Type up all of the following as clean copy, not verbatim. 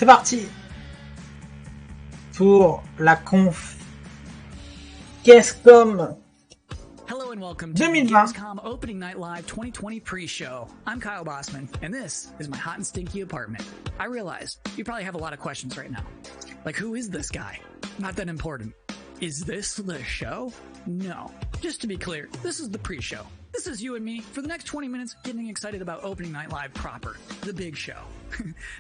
C'est parti pour la conf Gamescom Hello and welcome to the Gamescom Opening Night Live 2020 pre-show. I'm Kyle Bossman, and this is my hot and stinky apartment. I realize you probably have a lot of questions right now. Like, who is this guy? Not that important. Is this the show? No. Just to be clear, this is the pre-show. This is you and me for the next 20 minutes getting excited about Opening Night Live proper, the big show.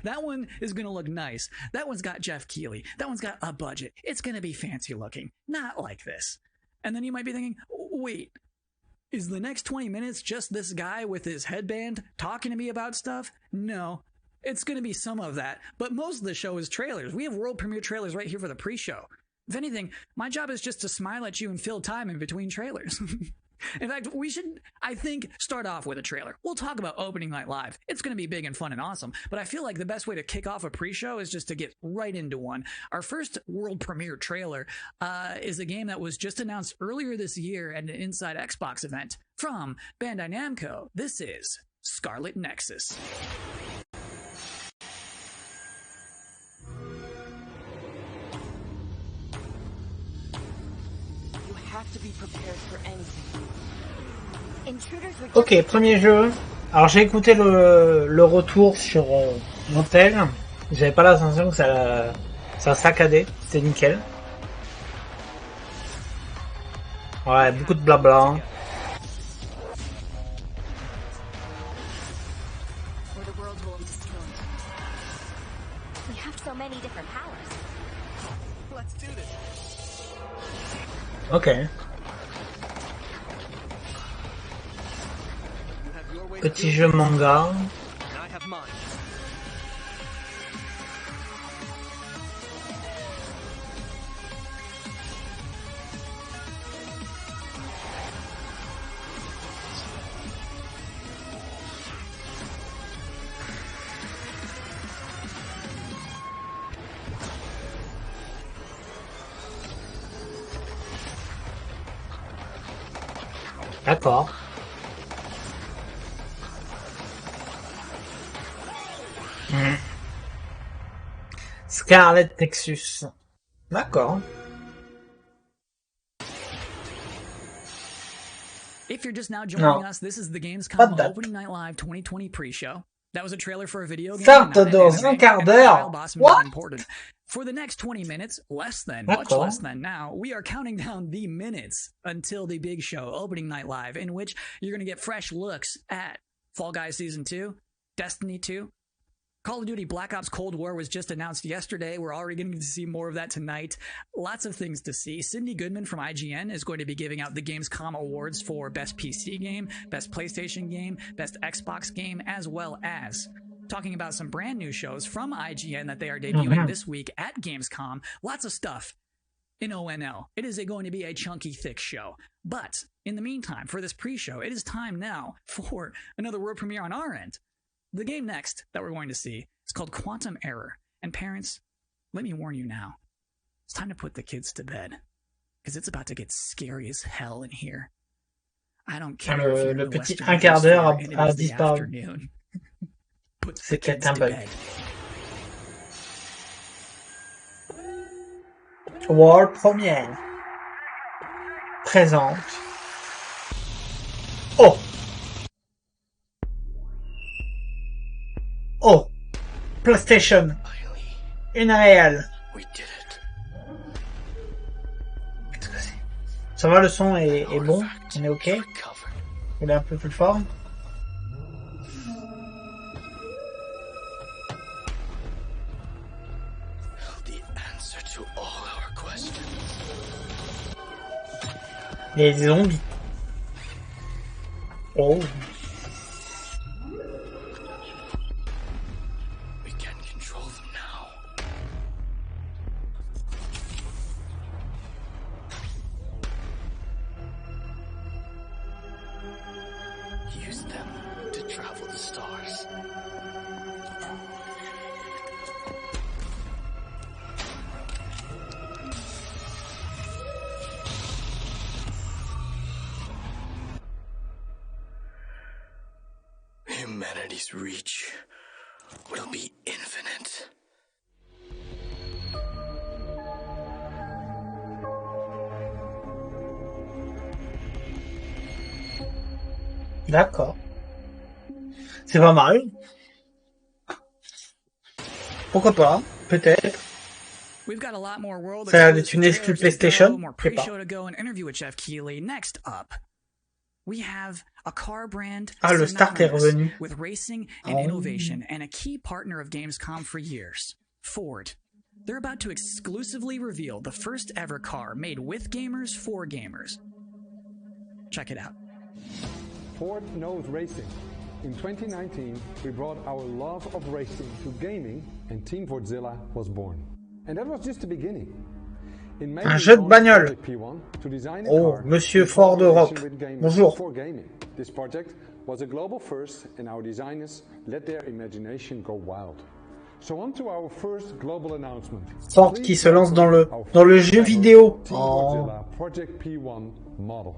That one is going to look nice. That one's got Jeff Keighley. That one's got a budget. It's going to be fancy looking. Not like this. And then you might be thinking, wait, is the next 20 minutes just this guy with his headband talking to me about stuff? No, it's going to be some of that. But most of the show is trailers. We have world premiere trailers right here for the pre-show. If anything, my job is just to smile at you and fill time in between trailers. In fact, we should, I think, start off with a trailer. We'll talk about Opening Night Live. It's going to be big and fun and awesome, but I feel like the best way to kick off a pre-show is just to get right into one. Our first world premiere trailer is a game that was just announced earlier this year at an Inside Xbox event from Bandai Namco. This is Scarlet Nexus. Ok, premier jeu. Alors j'ai écouté le retour sur mon tel. J'avais pas la sensation que ça saccadait. C'était nickel. Ouais, beaucoup de blabla. Ok. Petit jeu manga. D'accord. Scarlet Nexus. D'accord. If you're just now joining us, this is the Gamescom Opening Night Live 2020 pre-show. That was a trailer for a video game. Certes, dans un quart d'heure. What? Important. For the next 20 minutes, less than, much less than now, we are counting down the minutes until the big show, Opening Night Live, in which you're going to get fresh looks at Fall Guys Season 2, Destiny 2, Call of Duty Black Ops Cold War was just announced yesterday. We're already going to see more of that tonight. Lots of things to see. Cindy Goodman from IGN is going to be giving out the Gamescom awards for Best PC Game, Best PlayStation Game, Best Xbox Game, as well as talking about some brand new shows from IGN that they are debuting this week at Gamescom. Lots of stuff in ONL. It is going to be a chunky, thick show. But in the meantime, for this pre-show, it is time now for another world premiere on our end. The game next that we're going to see is called Quantum Error. And parents, let me warn you now. It's time to put the kids to bed. Because it's about to get scary as hell in here. I don't care if you're le in the petit Western un quart d'heure Hemisphere a and it is the disparu. afternoon. Put the C'est kids un to bug. bed. World première. Présente. Oh! Oh! PlayStation. Une réelle. Ça va, le son est bon? On est ok? Il est un peu plus fort? Il y a des zombies. Oh. Use them to travel the stars. Humanity's reach will be infinite. D'accord. C'est pas mal. Pourquoi pas? Peut-être. We've got a lot more world Ça a l'air d'être exclusive une exclu trailers to PlayStation. go, more Je sais pas. pre-show to go, an interview with Jeff Keighley. Next up, we have a car brand Ah, le start est synonymous revenu. with racing and innovation and a key partner of Gamescom for years, Ford. They're about to exclusively reveal the first ever car made with gamers for gamers. Check it out. Ford knows racing. In 2019, we brought our love of racing to gaming, and Team Fordzilla was born. And that was just the beginning. In May, Un jeu de bagnole. P1 to design a Oh, car Monsieur in Ford d'Europe. collaboration with gamers Bonjour. for gaming. This project was a global first, and our designers let their imagination go wild. So on to our first global announcement. Ford qui se lance dans le jeu vidéo. Team Oh. Fordzilla Project P1 model.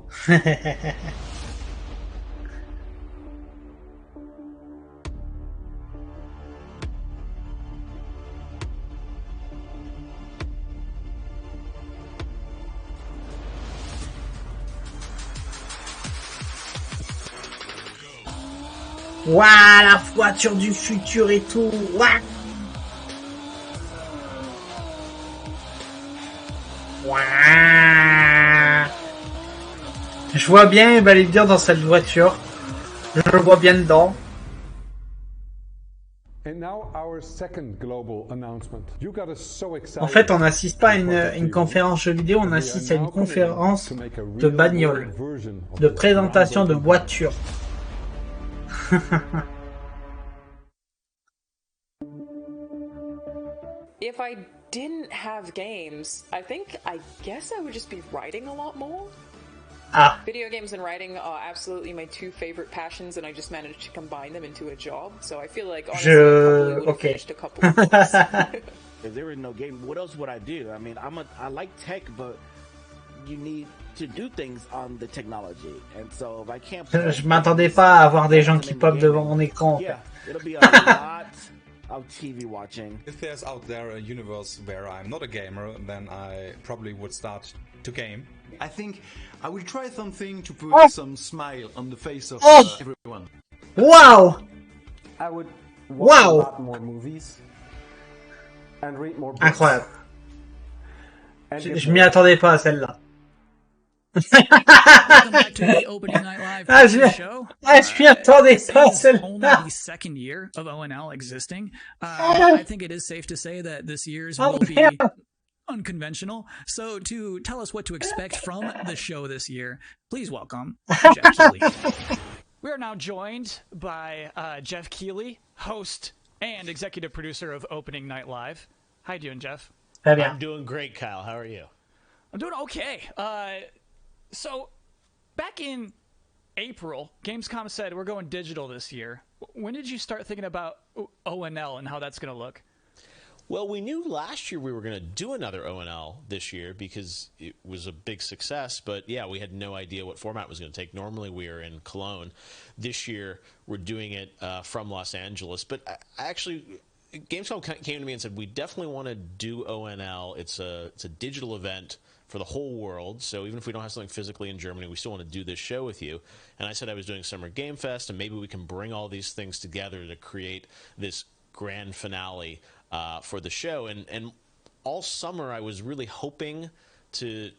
Waouh, la voiture du futur et tout. Waouh. Waouh. Je vois bien les dire dans cette voiture. Je le vois bien dedans. And now our second global announcement. You got us so excited. En fait, on n'assiste pas à une conférence jeu vidéo, on assiste à une conférence de bagnole, de présentation de voitures. If I didn't have games, I guess I would just be writing a lot more. Ah, Video games and writing are absolutely my two favorite passions, and I just managed to combine them into a job. So I feel like honestly, I probably would have finished a couple of books. If there were no game, what else would I do? I mean, I like tech, but you need to do things on the technology, and so if I can't play, je m'attendais pas à avoir des gens qui pop devant mon écran. En fait. yeah, it'll be a lot of TV watching. If there's out there a universe where I'm not a gamer, then I probably would start to game. I think I will try something to put Oh. some smile on the face of Oh. everyone. Waouh. I would watch Wow. a lot more movies and read more books. Incroyable. And Je, get je m'y more- attendais pas à celle-là. Welcome back to the Opening Night Live Ah, je- show. je m'y attendais This pas à is only celle-là. the second year of ONL existing. I think it is safe to say that this year's Oh, will be man. unconventional. So to tell us what to expect from the show this year, please welcome Jeff Keighley. We are now joined by Jeff Keighley, host and executive producer of Opening Night Live. How you doing, Jeff? Très bien. I'm doing great, Kyle. How are you? I'm doing okay. So back in April, Gamescom said we're going digital this year. When did you start thinking about ONL and how that's going to look? Well, we knew last year we were going to do another ONL this year because it was a big success. But yeah, we had no idea what format it was going to take. Normally we are in Cologne. This year we're doing it from Los Angeles. But I actually, Gamescom came to me and said, we definitely want to do ONL. It's a digital event for the whole world. So even if we don't have something physically in Germany, we still want to do this show with you. And I said I was doing Summer Game Fest, and maybe we can bring all these things together to create this grand finale for the show. And all summer I was really hoping to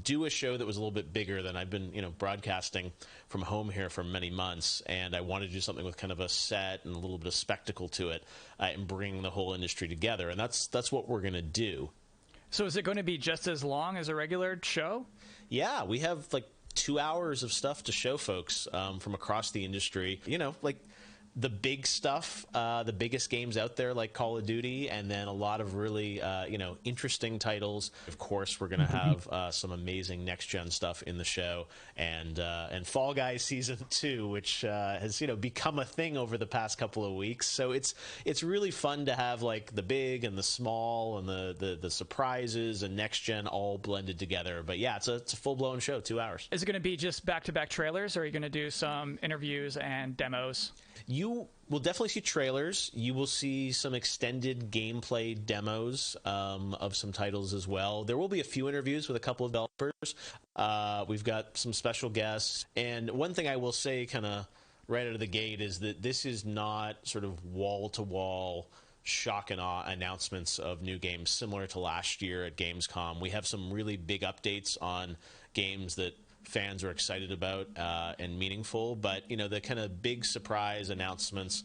do a show that was a little bit bigger than I've been, broadcasting from home here for many months. And I wanted to do something with kind of a set and a little bit of spectacle to it, and bring the whole industry together. And that's what we're going to do. So is it going to be just as long as a regular show? Yeah, we have like 2 hours of stuff to show folks from across the industry. Like the big stuff, the biggest games out there like Call of Duty, and then a lot of really, interesting titles. Of course, we're going to have some amazing next-gen stuff in the show, and Fall Guys Season 2, which has, become a thing over the past couple of weeks. So it's really fun to have like the big and the small and the surprises and next-gen all blended together. But yeah, it's a full-blown show, 2 hours. Is it going to be just back-to-back trailers, or are you going to do some interviews and demos? You will definitely see trailers. You will see some extended gameplay demos of some titles as well. There will be a few interviews with a couple of developers. We've got some special guests. And one thing I will say kind of right out of the gate is that this is not sort of wall-to-wall shock and awe announcements of new games similar to last year at Gamescom. We have some really big updates on games that fans are excited about and meaningful, but the kind of big surprise announcements,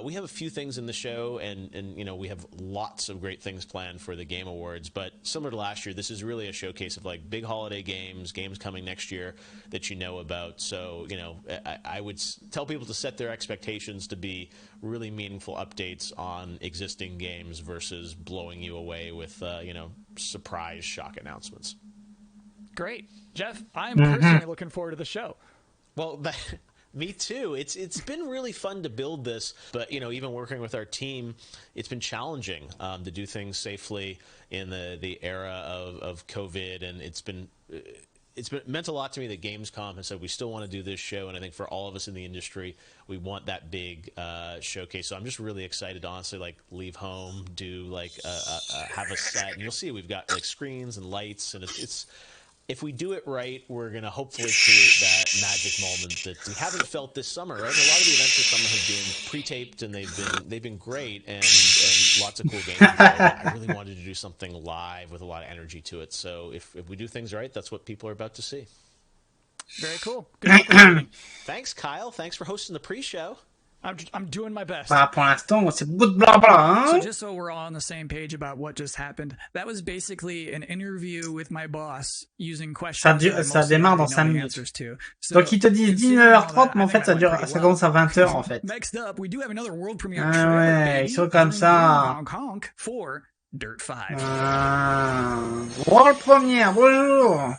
we have a few things in the show, and we have lots of great things planned for the Game Awards. But similar to last year, this is really a showcase of like big holiday games coming next year that you know about. So I would tell people to set their expectations to be really meaningful updates on existing games versus blowing you away with surprise shock announcements. Great. Jeff, I'm personally looking forward to the show. Well, me too. It's been really fun to build this, but even working with our team, it's been challenging to do things safely in the era of COVID, and it's meant a lot to me that Gamescom has said we still want to do this show, and I think for all of us in the industry, we want that big showcase. So I'm just really excited to honestly leave home, do have a set, and you'll see we've got screens and lights, and it's if we do it right, we're going to hopefully create that magic moment that we haven't felt this summer, right? And a lot of the events this summer have been pre-taped, and they've been great, and lots of cool games. I really wanted to do something live with a lot of energy to it. So if we do things right, that's what people are about to see. Very cool. Good. Thanks, Kyle. Thanks for hosting the pre-show. I'm doing my best. Bah, pour l'instant, c'est beaucoup de blabla, hein? So just so we're all on the same page about what just happened, that was basically an interview with my boss using questions. Ça démarre dans 5 minutes. Donc ils te disent 19h30, mais en fait ça commence à 20h en fait. Next up, we do have another world premiere ouais, ils sont comme ça. Honk for Dirt 5. World premiere, bonjour.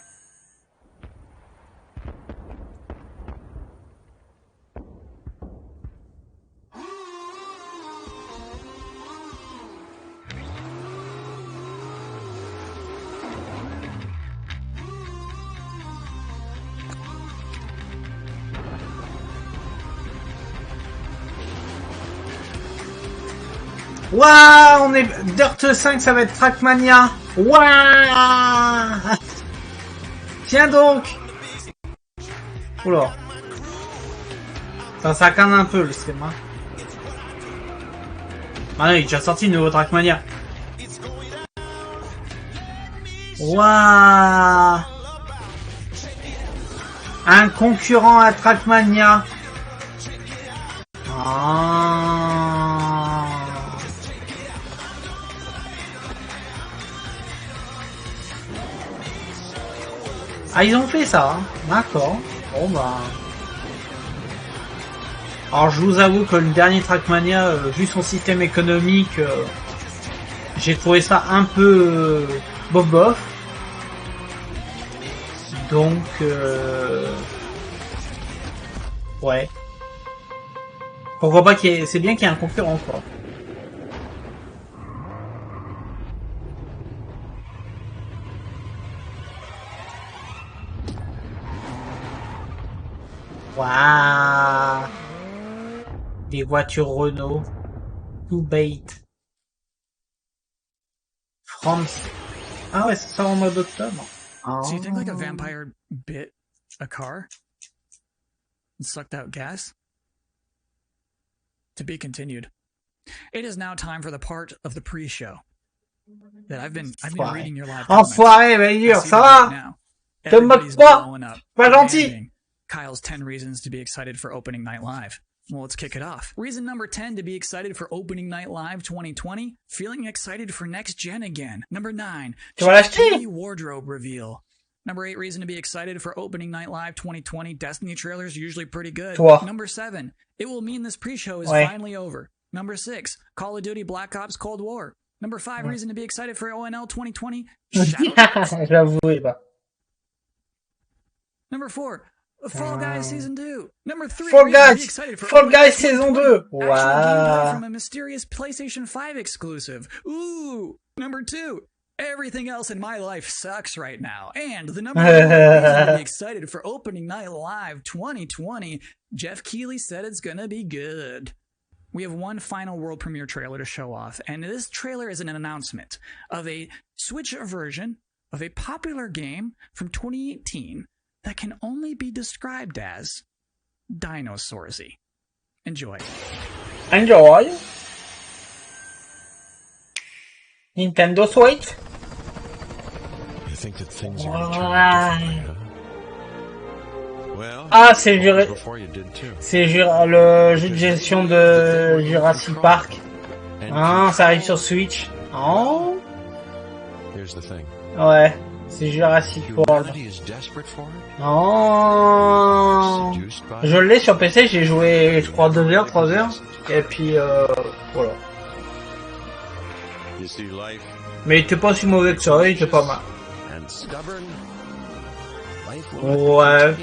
Waouh, on est Dirt 5, ça va être Trackmania. Waouh. Tiens donc. Oula. Ça canne un peu le stream. Hein. Ah non, il est déjà sorti le nouveau Trackmania. Waouh. Un concurrent à Trackmania. Ah, ils ont fait ça, hein. D'accord. Bon bah. Alors je vous avoue que le dernier Trackmania, vu son système économique, j'ai trouvé ça un peu bof. Donc ouais. Pourquoi pas qu'il y ait... C'est bien qu'il y ait un concurrent, quoi. Waouh. Des voitures Renault. Tout bait. France. Ah ouais, ça sort en mode octobre. Oh. So you think like a vampire bit a car and sucked out gas? To be continued. It is now time for the part of the pre-show that I've been reading your live comments. Enfoiré, Valure, ça va? Te moque pas. Pas gentil. Kyle's 10 reasons to be excited for opening night live. Well, let's kick it off. Reason number 10 to be excited for opening night live 2020, feeling excited for next gen again. Number 9, wardrobe reveal. Number 8 reason to be excited for opening night live 2020, Destiny trailers are usually pretty good. Number 7, it will mean this pre-show is finally over. Number 6, Call of Duty Black Ops Cold War. Number 5 reason to be excited for ONL 2020, Number 4, Fall Guys Season 2. Number 3, Fall Guys Saison 2. Wow. From a mysterious PlayStation 5 exclusive. Ooh. Number 2, Everything else in my life sucks right now. And the number one reason to be excited for Opening Night Live 2020, Jeff Keighley said it's gonna be good. We have one final world premiere trailer to show off, and this trailer is an announcement of a Switch version of a popular game from 2018 that can only be described as Dinosaursy. Enjoy. Enjoy. Nintendo Switch. You think that things are going to turn out differently, huh? Well, Ah, c'est le jeu de gestion de Jurassic Park. Ah, ça arrive sur Switch. Oh. Ouais, c'est Jurassic World. Oh. Je l'ai sur PC, j'ai joué, je crois, 2 heures, 3 heures. Et puis, voilà. Mais il était pas si mauvais que ça, il était pas mal. Ouais.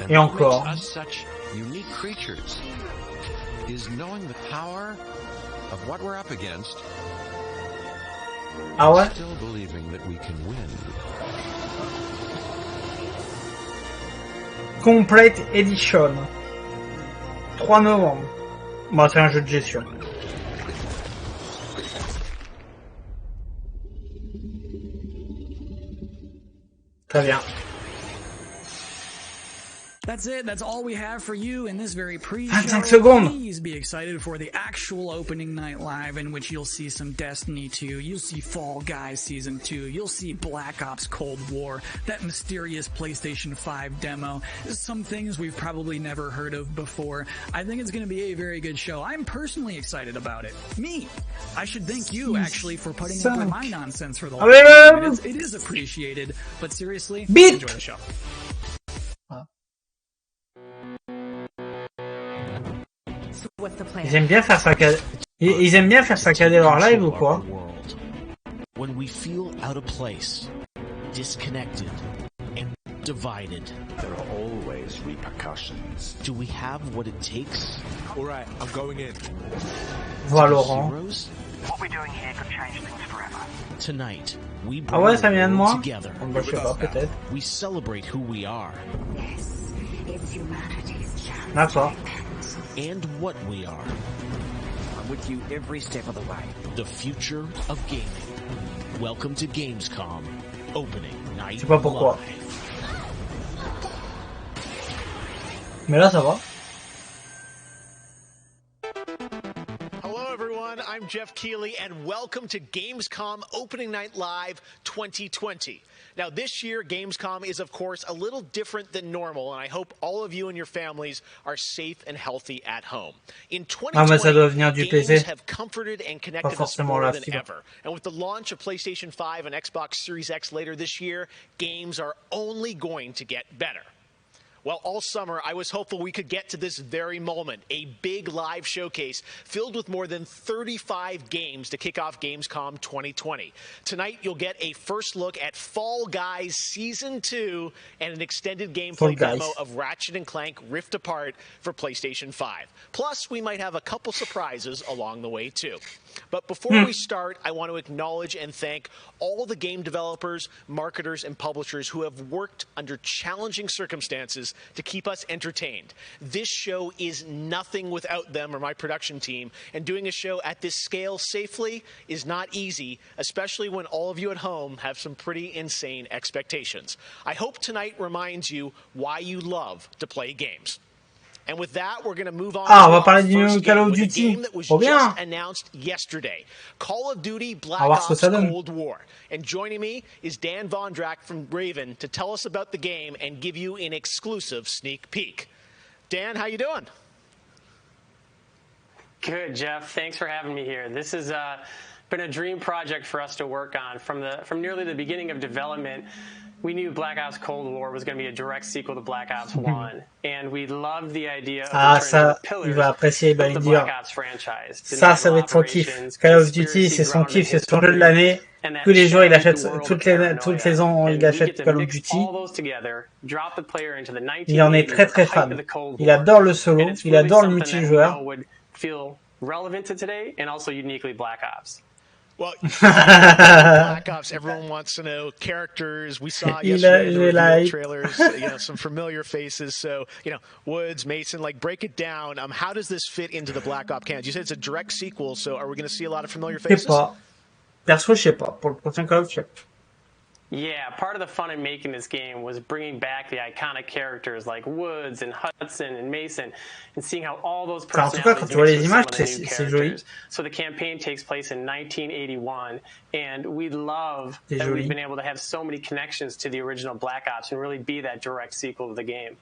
Et encore. Ah ouais? Complete Edition. 3 novembre. Bon, c'est un jeu de gestion. Très bien. That's it. That's all we have for you in this very pre-show. 25 secondes. Please be excited for the actual Opening Night Live, in which you'll see some Destiny 2, you'll see Fall Guys Season 2, you'll see Black Ops Cold War, that mysterious PlayStation 5 demo, some things we've probably never heard of before. I think it's going to be a very good show. I'm personally excited about it. Me. I should thank you, actually, for putting up with my nonsense for the last minutes. It is appreciated, but seriously, enjoy the show. Ils aiment bien faire saccader. Ils aiment bien faire saccader leur live ou quoi? When we feel out of place, disconnected, and divided, there are always repercussions. Do we have what it takes? All right, I'm going in. Voilà Laurent. What we're doing here could change things forever. Tonight, we ah ouais, ça vient de moi? Together. Bah, je sais pas, peut-être. We celebrate who we are. Yes, it's humanity's chance. D'accord. And what we are. I'm with you every step of the way. The future of gaming. Welcome to Gamescom. Opening Night. Je sais pas pourquoi. Mais là, ça va. I'm Jeff Keighley, and welcome to Gamescom Opening Night Live 2020. Now, this year, Gamescom is, of course, a little different than normal, and I hope all of you and your families are safe and healthy at home. In 2020, games have comforted and connected us more than ever. And with the launch of PlayStation 5 and Xbox Series X later this year, games are only going to get better. Well, all summer, I was hopeful we could get to this very moment, a big live showcase filled with more than 35 games to kick off Gamescom 2020. Tonight, you'll get a first look at Fall Guys Season 2 and an extended gameplay demo of Ratchet & Clank Rift Apart for PlayStation 5. Plus, we might have a couple surprises along the way, too. But before we start, I want to acknowledge and thank all the game developers, marketers, and publishers who have worked under challenging circumstances to keep us entertained. This show is nothing without them or my production team, and doing a show at this scale safely is not easy, especially when all of you at home have some pretty insane expectations. I hope tonight reminds you why you love to play games. And with that, we're going to move on to on va parler du Call of Duty. that was just announced yesterday. Call of Duty Black Ops Cold War. And joining me is Dan Vondrak from Raven to tell us about the game and give you an exclusive sneak peek. Dan, how you doing? Good, Jeff. Thanks for having me here. This has been a dream project for us to work on from nearly the beginning of development. We knew Black Ops Cold War was going to be a direct sequel to Black Ops 1, and we loved the idea of ça, il va apprécier, il va lui dire. Ça va être son kiff. Call of Duty, c'est son kiff, c'est son jeu de l'année. Tous les jours, il achète, toutes les ans, il achète Call of Duty. Il en est très très fan. Il adore le solo, il adore le multijoueur. Relevant to today and also uniquely Black Ops. Well, Black Ops, everyone wants to know characters. We saw yesterday the reveal trailers, some familiar faces. So, Woods, Mason, break it down. How does this fit into the Black Ops canon? You said it's a direct sequel, so are we going to see a lot of familiar faces? Perso, je sais pas. Pour le prochain Call of, je sais pas. Yeah, part of the fun in making this game was bringing back the iconic characters like Woods and Hudson and Mason and seeing how all those personalities mix with some of the new characters. So the campaign takes place in 1981, and we love that we've been able to have so many connections to the original Black Ops and really be that direct sequel to the game.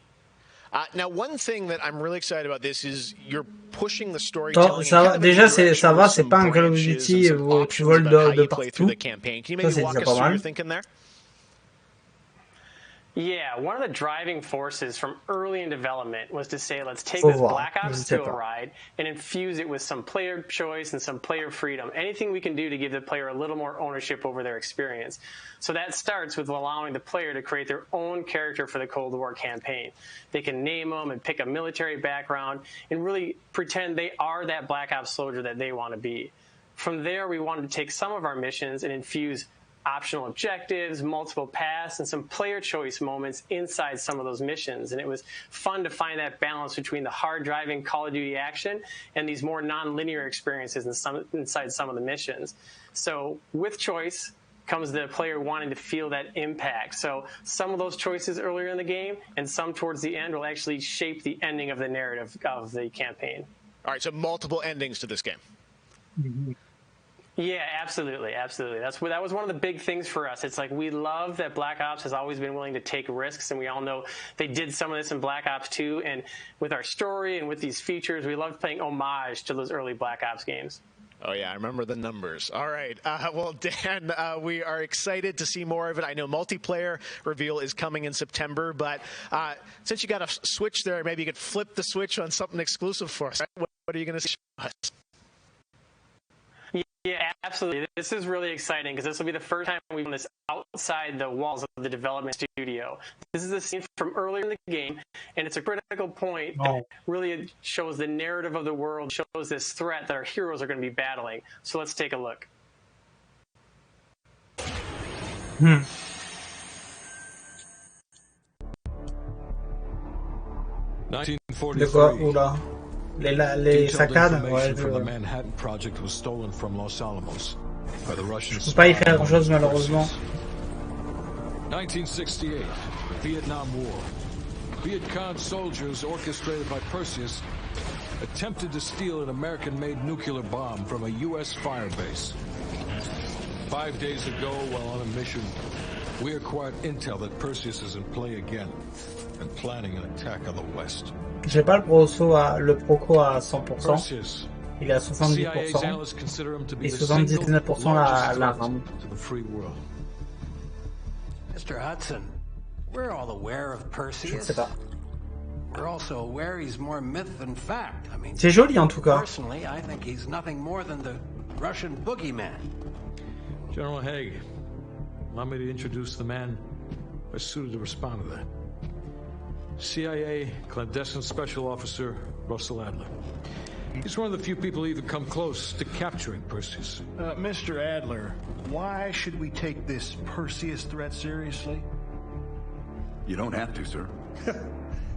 Now, one thing that I'm really excited about this is you're pushing the storytelling. Déjà, ça va, c'est pas un Call of Duty où tu voles de partout. Can you maybe walk us through your thinking there? Yeah, one of the driving forces from early in development was to say, let's take this Black Ops 2 ride and infuse it with some player choice and some player freedom. Anything we can do to give the player a little more ownership over their experience. So that starts with allowing the player to create their own character for the Cold War campaign. They can name them and pick a military background and really pretend they are that Black Ops soldier that they want to be. From there, we wanted to take some of our missions and infuse optional objectives, multiple paths, and some player choice moments inside some of those missions. And it was fun to find that balance between the hard driving Call of Duty action and these more non-linear experiences inside some of the missions. So with choice comes the player wanting to feel that impact. So some of those choices earlier in the game and some towards the end will actually shape the ending of the narrative of the campaign. All right, so multiple endings to this game. Mm-hmm. Yeah, absolutely. That was one of the big things for us. It's like we love that Black Ops has always been willing to take risks, and we all know they did some of this in Black Ops 2. And with our story and with these features, we loved paying homage to those early Black Ops games. Oh, yeah, I remember the numbers. All right. Well, Dan, we are excited to see more of it. I know multiplayer reveal is coming in September, but since you got a switch there, maybe you could flip the switch on something exclusive for us. What are you going to show us? Yeah, absolutely. This is really exciting because this will be the first time we've done this outside the walls of the development studio. This is a scene from earlier in the game, and it's a critical point that really shows the narrative of the world, shows this threat that our heroes are going to be battling. So let's take a look. Les saccades, ouais, from the Manhattan Project was stolen from Los Alamos by the Russians. Je peux pas y faire grand chose malheureusement. 1968, the Vietnam War. Viet Cong soldiers orchestrated by Perseus attempted to steal an American-made nuclear bomb from a U.S. firebase. 5 days ago, while on a mission, we acquired intel that Perseus is in play again and planning an attack on the West. J'ai pas le proco à 100%. Il est à 70% et 79% la RAM. Mr. Hudson, we're all aware of Perseus. Je ne sais pas. We're also aware he's more myth than fact. I mean, c'est joli en tout cas. Personally, I think he's nothing more than the Russian boogeyman. General Haig, allow me to introduce the man best suited to respond to that. CIA clandestine special officer Russell Adler. He's one of the few people who even come close to capturing Perseus. Mr. Adler, why should we take this Perseus threat seriously? You don't have to, sir.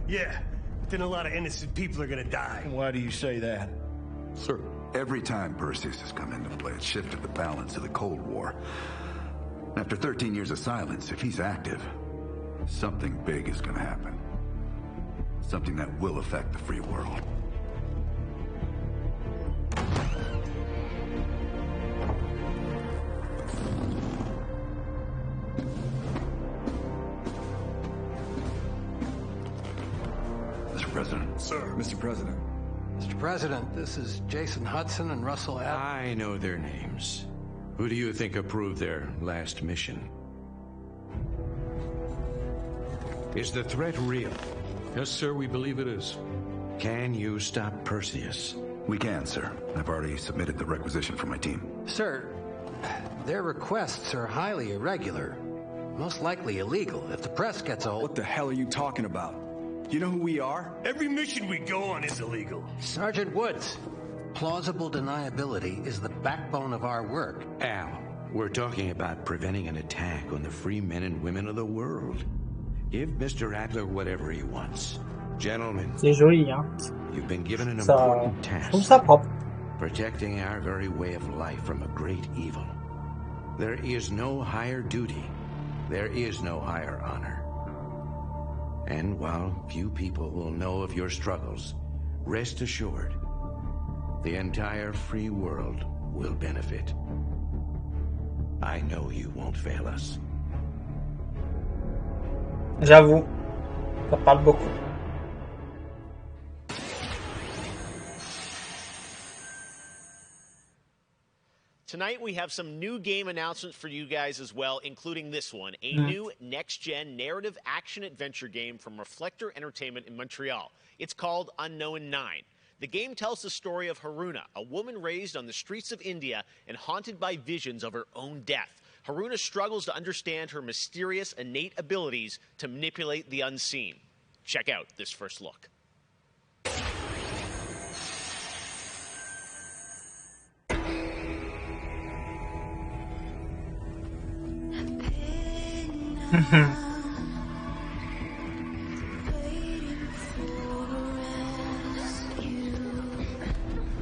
Yeah, then a lot of innocent people are gonna die. Why do you say that? Sir, every time Perseus has come into play, it shifted the balance of the Cold War. After 13 years of silence, if he's active, something big is gonna happen. Something that will affect the free world. Mr. President. Sir. Mr. President. Mr. President, this is Jason Hudson and Russell Adler. I know their names. Who do you think approved their last mission? Is the threat real? Yes, sir, we believe it is. Can you stop Perseus? We can, sir. I've already submitted the requisition for my team. Sir, their requests are highly irregular. Most likely illegal if the press gets a hold. What the hell are you talking about? You know who we are? Every mission we go on is illegal. Sergeant Woods, Plausible deniability is the backbone of our work. Al, we're talking about preventing an attack on the free men and women of the world. Give Mr. Adler whatever he wants. Gentlemen, c'est joli, hein. You've been given an Ça, important je task. trouve ça propre. Protecting our very way of life from a great evil. There is no higher duty. There is no higher honor. And while few people will know of your struggles, rest assured, the entire free world will benefit. I know you won't fail us. J'avoue, ça parle beaucoup. Tonight we have some new game announcements for you guys as well, including this one, a new next-gen narrative action-adventure game from Reflector Entertainment in Montreal. It's called Unknown 9. The game tells the story of Haruna, a woman raised on the streets of India and haunted by visions of her own death. Haruna struggles to understand her mysterious innate abilities to manipulate the unseen. Check out this first look.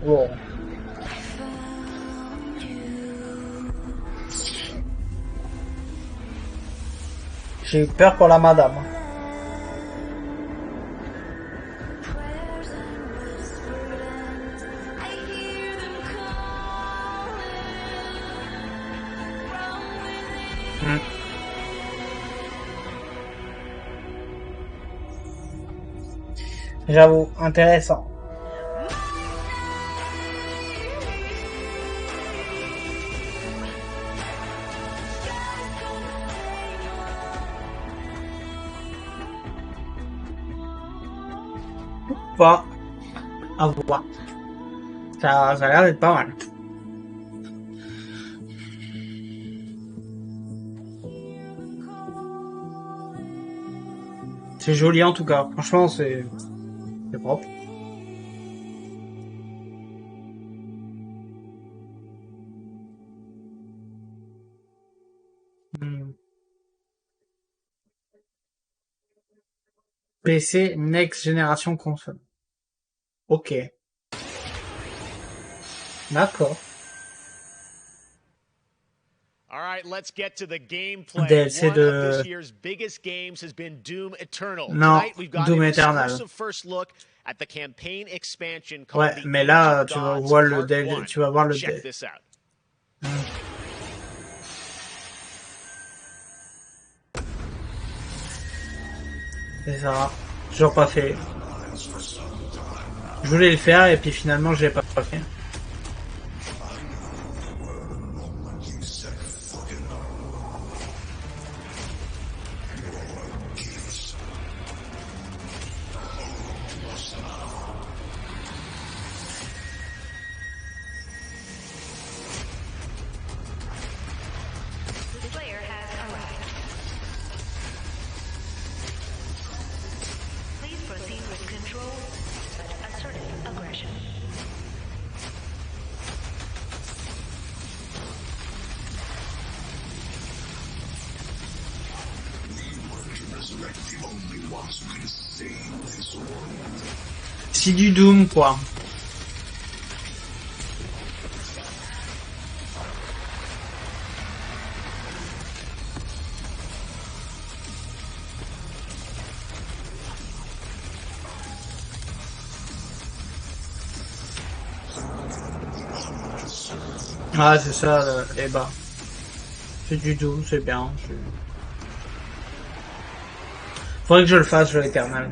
Wow. J'ai eu peur pour la madame. J'avoue, intéressant. Pas à voir. Ça a l'air d'être pas mal. C'est joli en tout cas. Franchement, c'est propre. PC Next Generation Console. Ok. D'accord. All right, let's get to the gameplay. DLC One of this year's biggest games has been Doom Eternal. Non, Tonight we've got Doom an Eternal. exclusive first look at the campaign expansion called Ouais, the mais là, Age tu of vas Gods voir le Part 1. tu vas voir le Check this out. C'est ça. Toujours pas fait. Je voulais le faire et puis finalement je l'ai pas fait. C'est du Doom, quoi. Ah, c'est ça, les bas. C'est du Doom, c'est bien. Faudrait que je le fasse, je l'Eternal.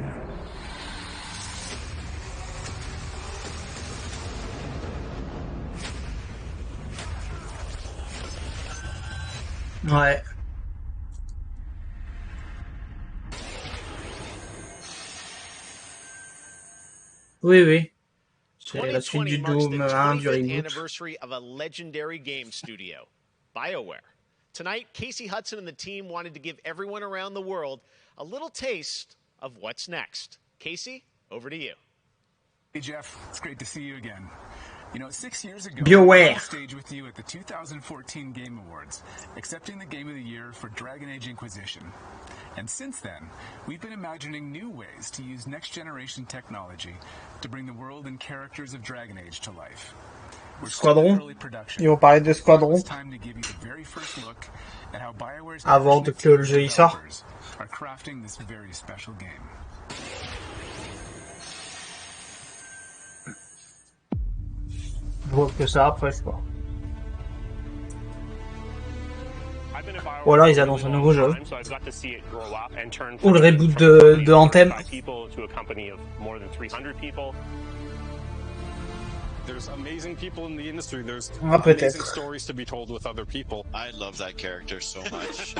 Ouais. Oui, oui. C'est la suite du Doom 1, du reboot. Anniversary of a legendary game studio, BioWare. Tonight, Casey Hudson and the team wanted to give everyone around the world a little taste of what's next. Casey, over to you. Hey, Jeff. It's great to see you again. You know, 6 years ago, BioWare. I was on stage with you at the 2014 Game Awards, accepting the Game of the Year for Dragon Age Inquisition. And since then, we've been imagining new ways to use next-generation technology to bring the world and characters of Dragon Age to life. Squadron. Ils vont parler de Squadron. Avant que le jeu y sorte. Are crafting this very special game. Je vois que ça après, je sais pas. Ou alors ils annoncent un nouveau jeu. Ou le reboot de Anthem. There's amazing people in the industry. There's amazing stories to be told with other people. I love that character so much.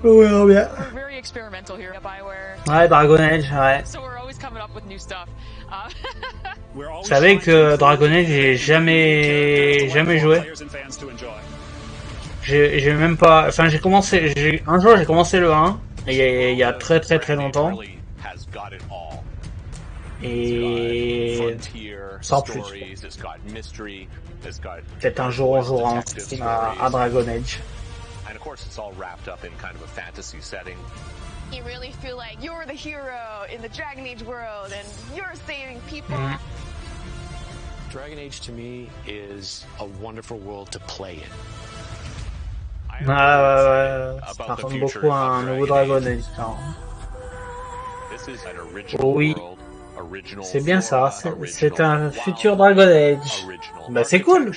Ouais, bien. We're very experimental here at BioWare. Ouais, Dragon Age, ouais. So we're always coming up with new stuff. Vous savez que Dragon Age, j'ai jamais joué. J'ai même pas, enfin j'ai commencé, un jour j'ai commencé le 1, il y a très longtemps. Et sans plus. Peut-être un jour on jouera à Dragon Age. And of course it's all wrapped up in kind of a fantasy setting. You really feel like you're the hero in the Dragon Age world and you're saving people. Dragon Age to me is a wonderful world to play in. Ouais. Ça ressemble beaucoup à un nouveau Dragon Age. Oui. C'est bien ça, c'est un futur Dragon Age. Bah c'est cool.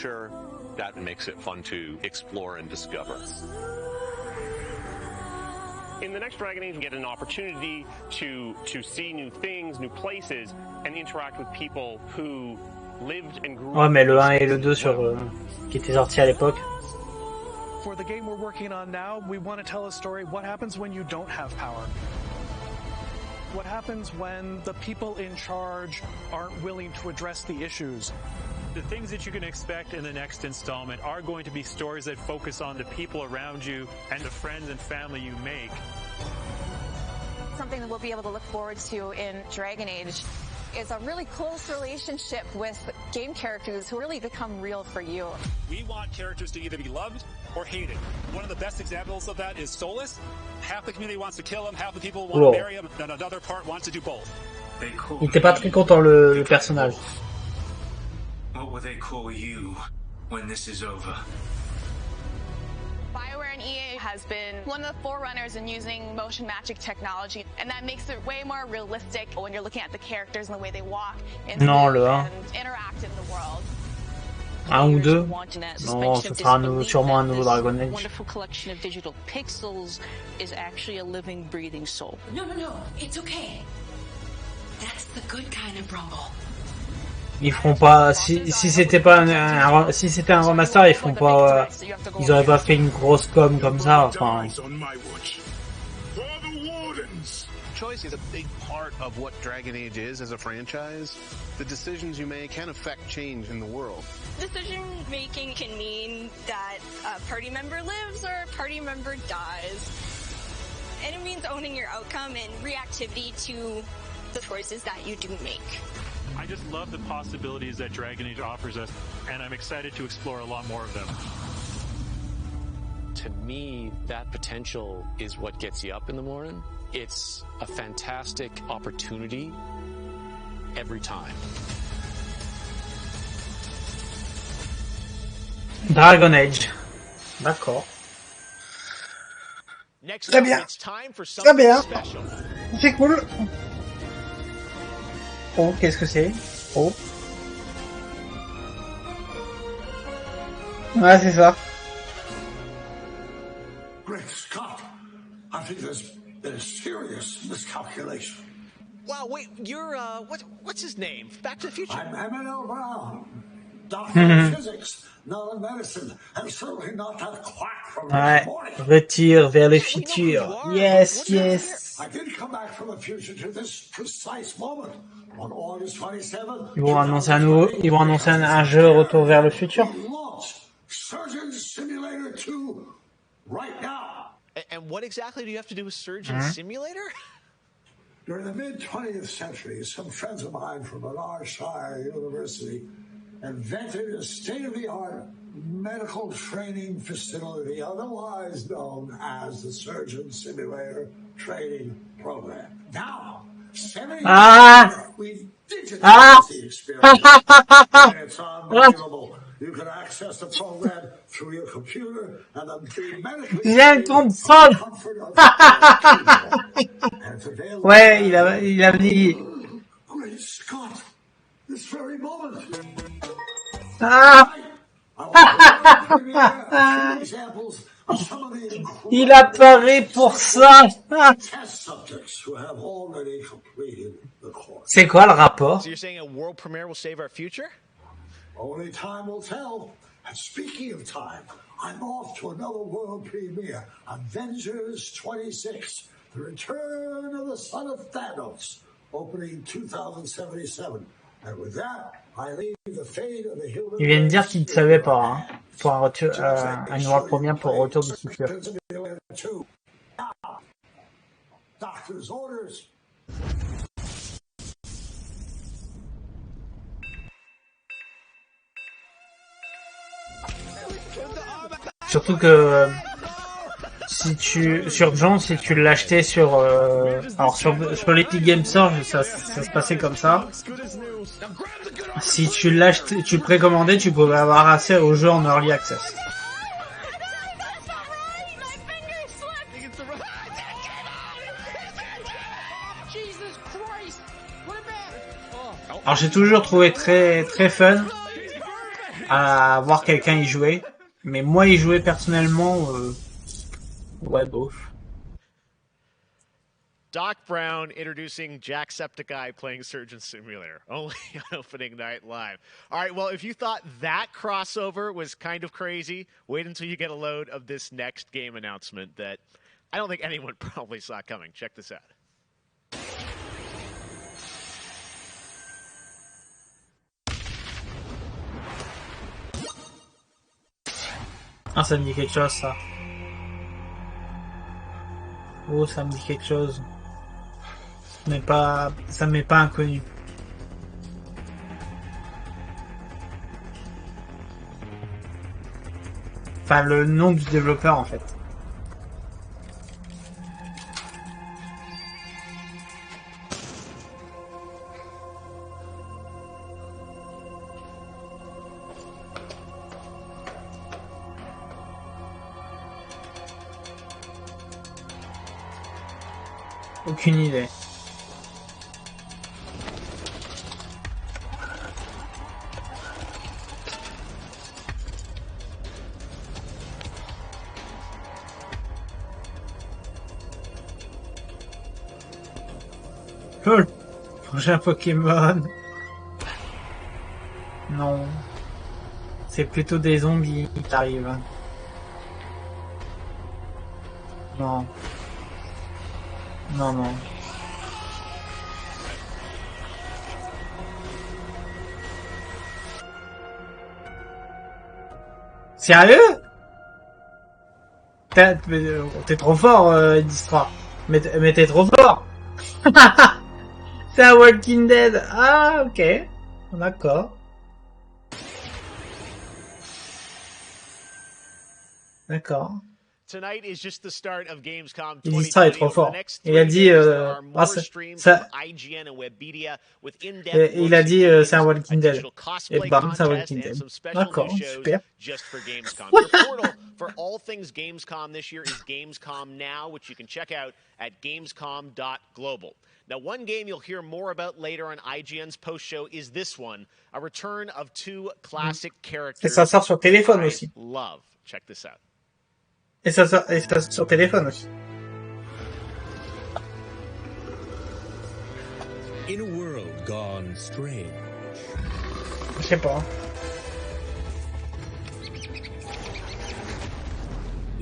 That makes it fun to explore and discover. In the next Dragon Age, you get an opportunity to see new things, new places, and interact with people who lived and grew up. Ouais, mais le 1 et le 2 qui étaient sortis à l'époque. For the game we're working on now, we want to tell a story. What happens when you don't have power? What happens when the people in charge aren't willing to address the issues? The things that you can expect in the next installment are going to be stories that focus on the people around you and the friends and family you make. Something that we'll be able to look forward to in Dragon Age is a really close relationship with game characters who really become real for you. We want characters to either be loved or hated. One of the best examples of that is Solus. Half the community wants to kill him, half the people want to marry him, and another part wants to do both. Il était pas très content le personnage. What will they call you when this is over? BioWare and EA has been one of the forerunners in using motion magic technology, and that makes it way more realistic when you're looking at the characters and the way they walk and interact in the world. Un ou deux? Non, ce sera sûrement un nouveau Dragon Age. Wonderful collection of digital pixels is actually a living, breathing soul. No, it's okay. That's the good kind of rumble. Ils feront pas, si c'était pas si c'était un remaster, ils feront pas, ils auraient pas fait une grosse com comme ça, enfin. Choice is a big part of what Dragon Age is as a franchise. The decisions you make can affect change in the world. Decision making can mean that a party member lives or a party member dies. And it means owning your outcome and reactivity to the choices that you do make. I just love the possibilities that Dragon Age offers us, and I'm excited to explore a lot more of them. To me, that potential is what gets you up in the morning. It's a fantastic opportunity every time. Dragon Age. D'accord. Très bien. Très bien. C'est cool. Oh, qu'est-ce que c'est? Oh. Ouais, c'est ça. Great Scott! I think there's been a serious miscalculation. Wow, wait, you're, what's his name? Back to the Future? I'm Emmett Brown, doctor of physics, not of medicine, and certainly not that quack from Ouais, this morning. retire vers le futur. Yes. I did come back from the future to this precise moment on August 27th. Ils vont annoncer un jeu Retour vers le futur. Surgeon Simulator 2 right now. And what exactly do you have to do with Surgeon Simulator? During the mid-20th century, some friends of mine from Menard Shire University invented a state-of-the-art medical training facility, otherwise known as the Surgeon Simulator Training Program. Now, 7 years later, we've digitized the experience. And it's unbelievable. You can access the program through your computer and be medically trained from the comfort of your home. Ouais, il a dit. Great Scott! This very moment. Il apparaît pour ça. C'est quoi le rapport? So you're saying a world premiere will save our future? Only time will tell. And speaking of time, I'm off to another world premiere, Avengers 26, The Return of the Son of Thanos, opening 2077. And with that, I leave the fate of the human. Il vient de dire qu'il ne savait pas, hein, pour un retour, une world premiere pour Retour du futur. Doctor's orders. Surtout que si tu l'achetais sur alors sur l'Epic Games Store, ça se passait comme ça. Si tu l'achetais, tu précommandais, tu pouvais avoir accès au jeu en early access. Alors j'ai toujours trouvé très fun à voir quelqu'un y jouer. Mais moi, y jouer personnellement, ouais, bof. Doc Brown introducing Jacksepticeye playing Surgeon Simulator, only on opening night live. All right, well, if you thought that crossover was kind of crazy, wait until you get a load of this next game announcement that I don't think anyone probably saw coming. Check this out. Ah, ça me dit quelque chose, ça. Oh, ça me dit quelque chose. Mais pas, ça m'est pas inconnu. Enfin, le nom du développeur, en fait. Aucune idée. Cool. Prochain Pokémon. Non. C'est plutôt des zombies qui arrivent. Non. Non, non. Sérieux? T'es trop fort, Distra. Mais t'es trop fort. C'est un Walking Dead. Ah, ok. D'accord. D'accord. Tonight is just the start of Gamescom 2020. Distra est trop fort. Il a dit, il a dit, c'est un Walking Dead. Et bam, c'est un Walking Dead. D'accord, super. Just for Gamescom. Your portal for all things Gamescom this year is Gamescom Now, which you can check out at gamescom.global. Now, one game you'll hear more about later on IGN's post-show is this one, a return of two classic characters. Et ça sort sur téléphone aussi. Love. Check this out. Et ça sort sur téléphone aussi. In a world gone strange. Je sais pas.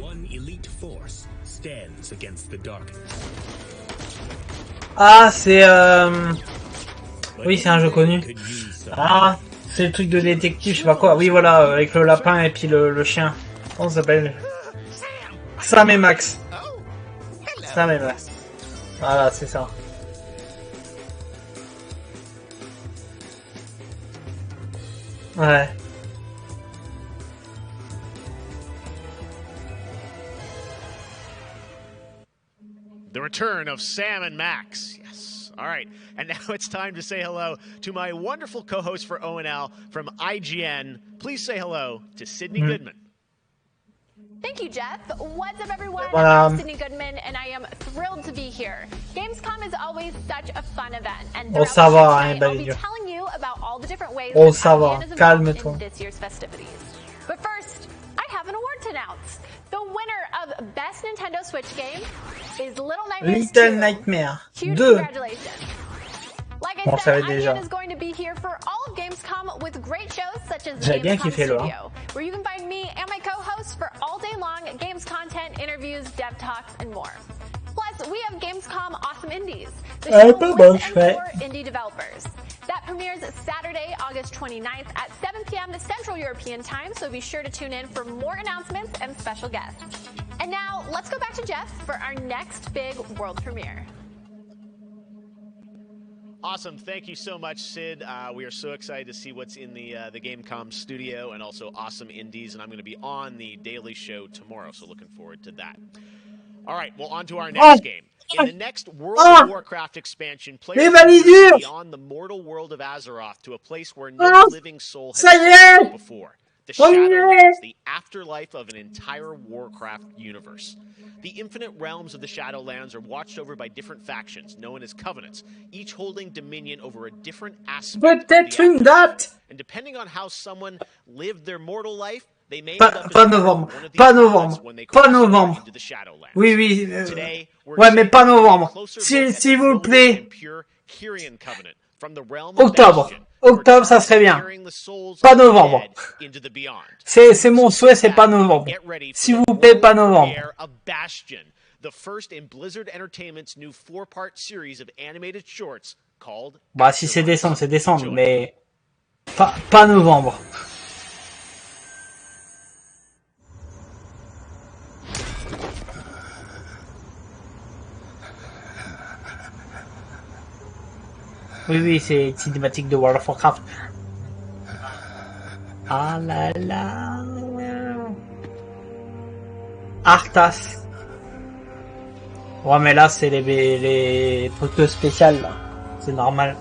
One elite force stands against the darkness. Ah, c'est oui, c'est un jeu connu. Ah, c'est le truc de détective, je sais pas quoi. Oui, voilà, avec le lapin et puis le chien. Comment ça s'appelle? Sam et Max. Sam et Max. Voilà, c'est ça. Ouais. The return of Sam and Max. Yes. All right. And now it's time to say hello to my wonderful co-host for ONL from IGN. Please say hello to Sydney Goodman. Thank you, Jeff. What's up, everyone? I'm Sydney Goodman, and I am thrilled to be here. Gamescom is always such a fun event, and throughout ça va, tonight, I'll be telling you about all the different ways ça va. IGN is involved Calme-toi. in this year's festivities. But first, I have an award to announce. The winner of Best Nintendo Switch Game is Little Nightmares 2. Nightmare Huge 2. congratulations. Like I said, déjà. IGN is going to be here for all of Gamescom with great shows such as the J'ai bien Gamescom kiffé, Studio, where you can find me and my co-hosts for all day long games content, interviews, dev talks, and more. Plus, we have Gamescom Awesome Indies, the show with and for indie developers. That premieres Saturday, August 29th at 7 p.m. Central European Time, so be sure to tune in for more announcements and special guests. And now, let's go back to Jeff for our next big world premiere. Awesome. Thank you so much, Sid. We are so excited to see what's in the Gamecom studio and also Awesome Indies, and I'm going to be on the Daily Show tomorrow, so looking forward to that. All right, well, on to our next game. In the next World of Warcraft expansion, players will beyond the mortal world of Azeroth to a place where no living soul has set foot before. The Shadowlands, the afterlife of an entire Warcraft universe. The infinite realms of the Shadowlands are watched over by different factions, known as covenants, each holding dominion over a different aspect of the afterlife. And depending on how someone lived their mortal life, they may end up Pas novembre. Pas novembre. Pas novembre. Oui, oui. Ouais, mais pas novembre. S'il vous plaît. Octobre. Octobre, ça serait bien. Pas novembre. C'est mon souhait, c'est pas novembre. S'il vous plaît, pas novembre. The first in Blizzard Entertainment's new 4-part series of animated shorts called Bah, si c'est décembre, mais pas novembre. Oui, c'est cinématique de World of Warcraft. Ah là là. Arthas. Ouais, mais là, c'est les trucs spéciales, là. C'est normal.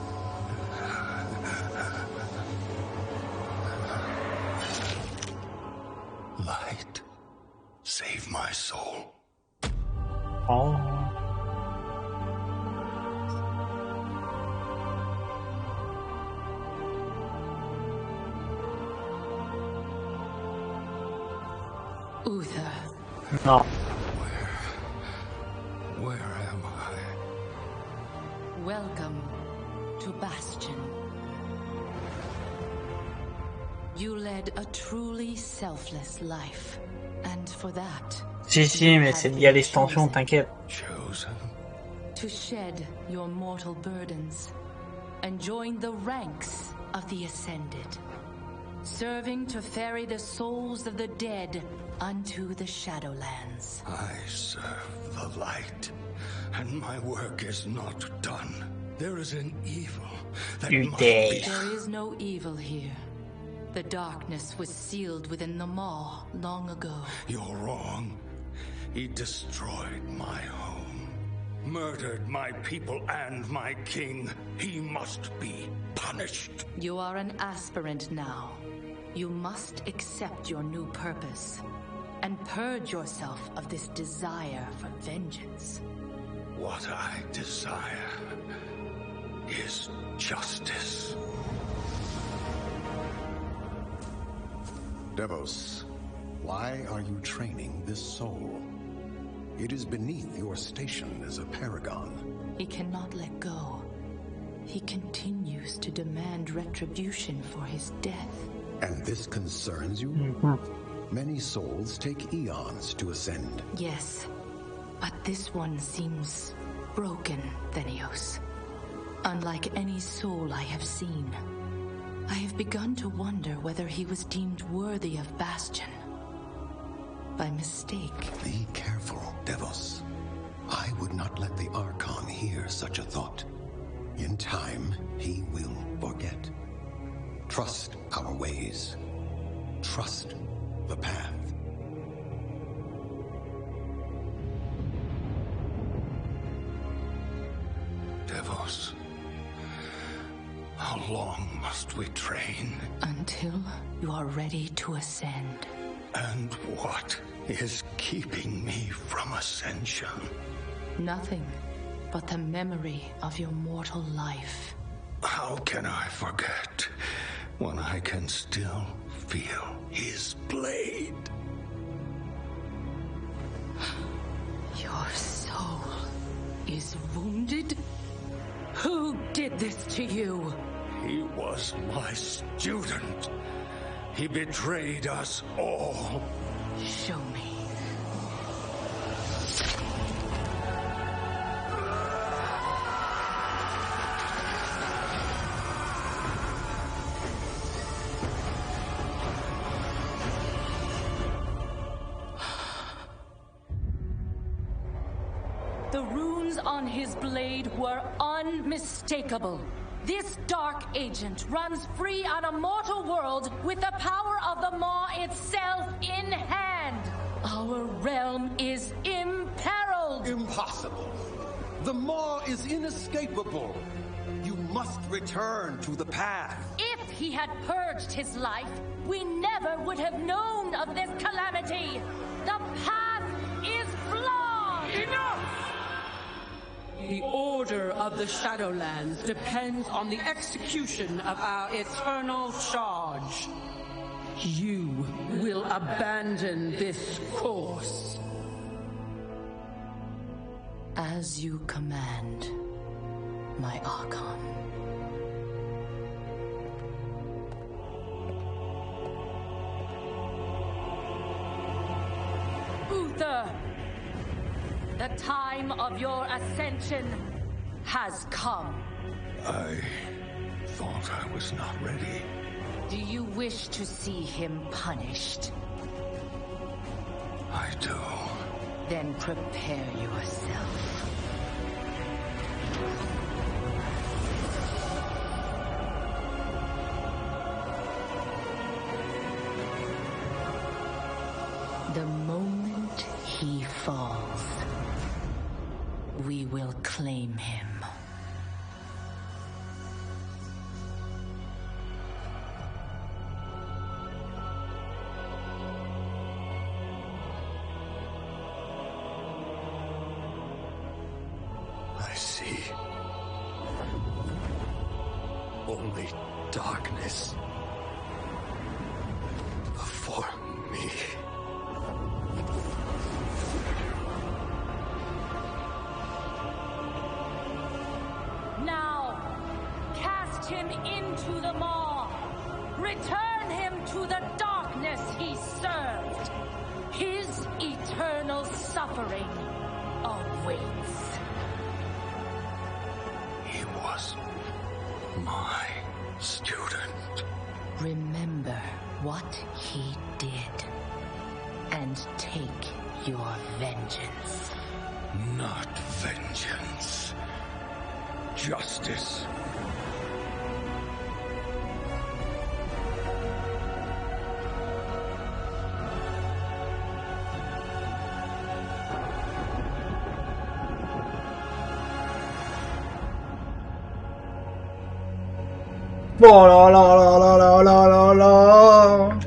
Light, save my soul. Oh. Uther. No. Where am I? Welcome to Bastion. You led a truly selfless life, and for that. Si, mais c'est lié à l'extension, t'inquiète. Chosen. To shed your mortal burdens and join the ranks of the Ascended, serving to ferry the souls of the dead unto the Shadowlands. I serve the light, and my work is not done. There is an evil that must be... There is no evil here. The darkness was sealed within the maw long ago. You're wrong. He destroyed my home, murdered my people and my king. He must be punished. You are an aspirant now. You must accept your new purpose and purge yourself of this desire for vengeance. What I desire is justice. Devos, why are you training this soul? It is beneath your station as a paragon. He cannot let go. He continues to demand retribution for his death. And this concerns you? Many souls take eons to ascend. Yes, but this one seems broken, Thenios. Unlike any soul I have seen. I have begun to wonder whether he was deemed worthy of Bastion. By mistake. Be careful, Devos. I would not let the Archon hear such a thought. In time, he will forget. Trust our ways. Trust the path. Devos, how long must we train? Until you are ready to ascend. And what is keeping me from ascension? Nothing but the memory of your mortal life. How can I forget when I can still feel his blade? Your soul is wounded? Who did this to you? He was my student. He betrayed us all. Show me. The runes on his blade were unmistakable. This dark agent runs free on a mortal world with the power of the Maw itself in hand. Our realm is imperiled. Impossible. The Maw is inescapable. You must return to the path. If he had purged his life, we never would have known of this calamity. The path is flawed. Enough! The order of the Shadowlands depends on the execution of our eternal charge. You will abandon this course. As you command, my Archon. Uther! The time of your ascension has come. I thought I was not ready. Do you wish to see him punished? I do. Then prepare yourself. The moment he falls, we will claim him. I see. Only darkness before me. Now, cast him into the maw. Return him to the darkness he served. His eternal suffering awaits. He was my student. Remember what he did, and take your vengeance. Not vengeance. Justice. Oh la la la la la la la la.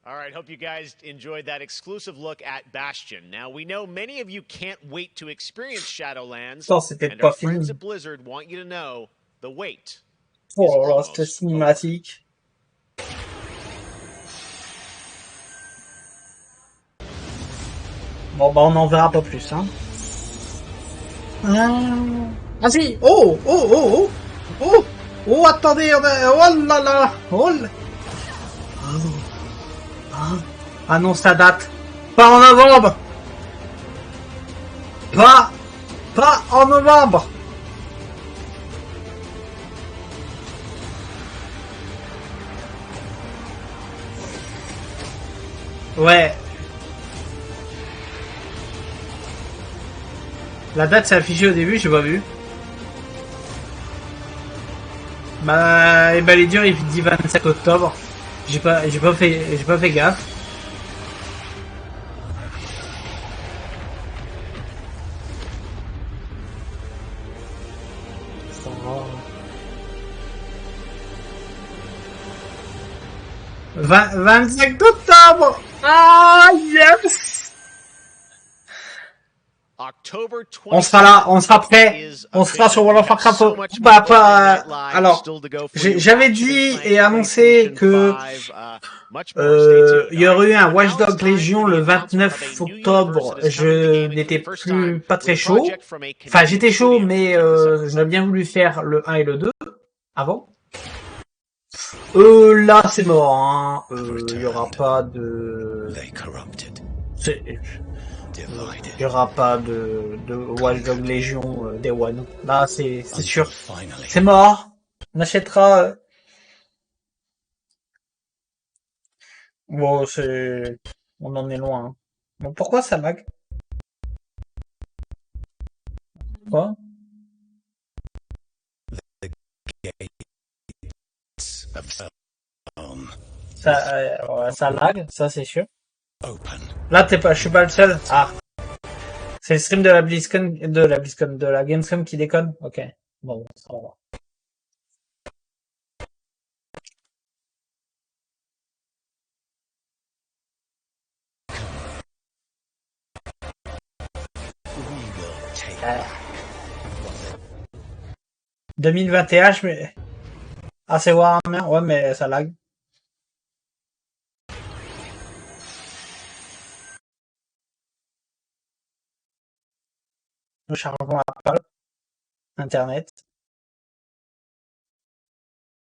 All right, hope you guys enjoyed that exclusive look at Bastion. Now, we know many of you can't wait to experience Shadowlands, and our friends at Blizzard want you to know the wait. Oh là là, c'était cinématique. Bon bah on en verra pas plus, hein. Ah si. Oh oh oh oh oh oh, attendez, oh là là, oh là. Annonce la date. Pas en novembre. Pas en novembre. Ouais. La date s'est affichée au début, j'ai pas vu. Bah, et bah les durs, il dit 27 octobre. J'ai pas fait gaffe. Ça va. 25 octobre! Ah, yes! On sera là, on sera prêt, on sera sur World of Warcraft. Alors, j'avais dit et annoncé que il y aurait eu un Watch Dogs Legion le 29 octobre. Je n'étais pas très chaud. Enfin, j'étais chaud, mais j'aurais bien voulu faire le 1 et le 2 avant. Là, c'est mort. Hein. Il y aura pas de... Il y aura pas de Watch Dogs Legion Day One. Là, c'est sûr. C'est mort. On achètera... Bon, c'est... On en est loin. Hein. Bon, pourquoi ça lag? Quoi? Ça lag, ça c'est sûr. Là, je suis pas le seul. Ah. C'est le stream de la de la Gamescom qui déconne? Ok. Bon, ça va. Euh. 2021, je me... Ah, c'est Warhammer? Ouais, mais ça lag. Le chargement Apple. Internet.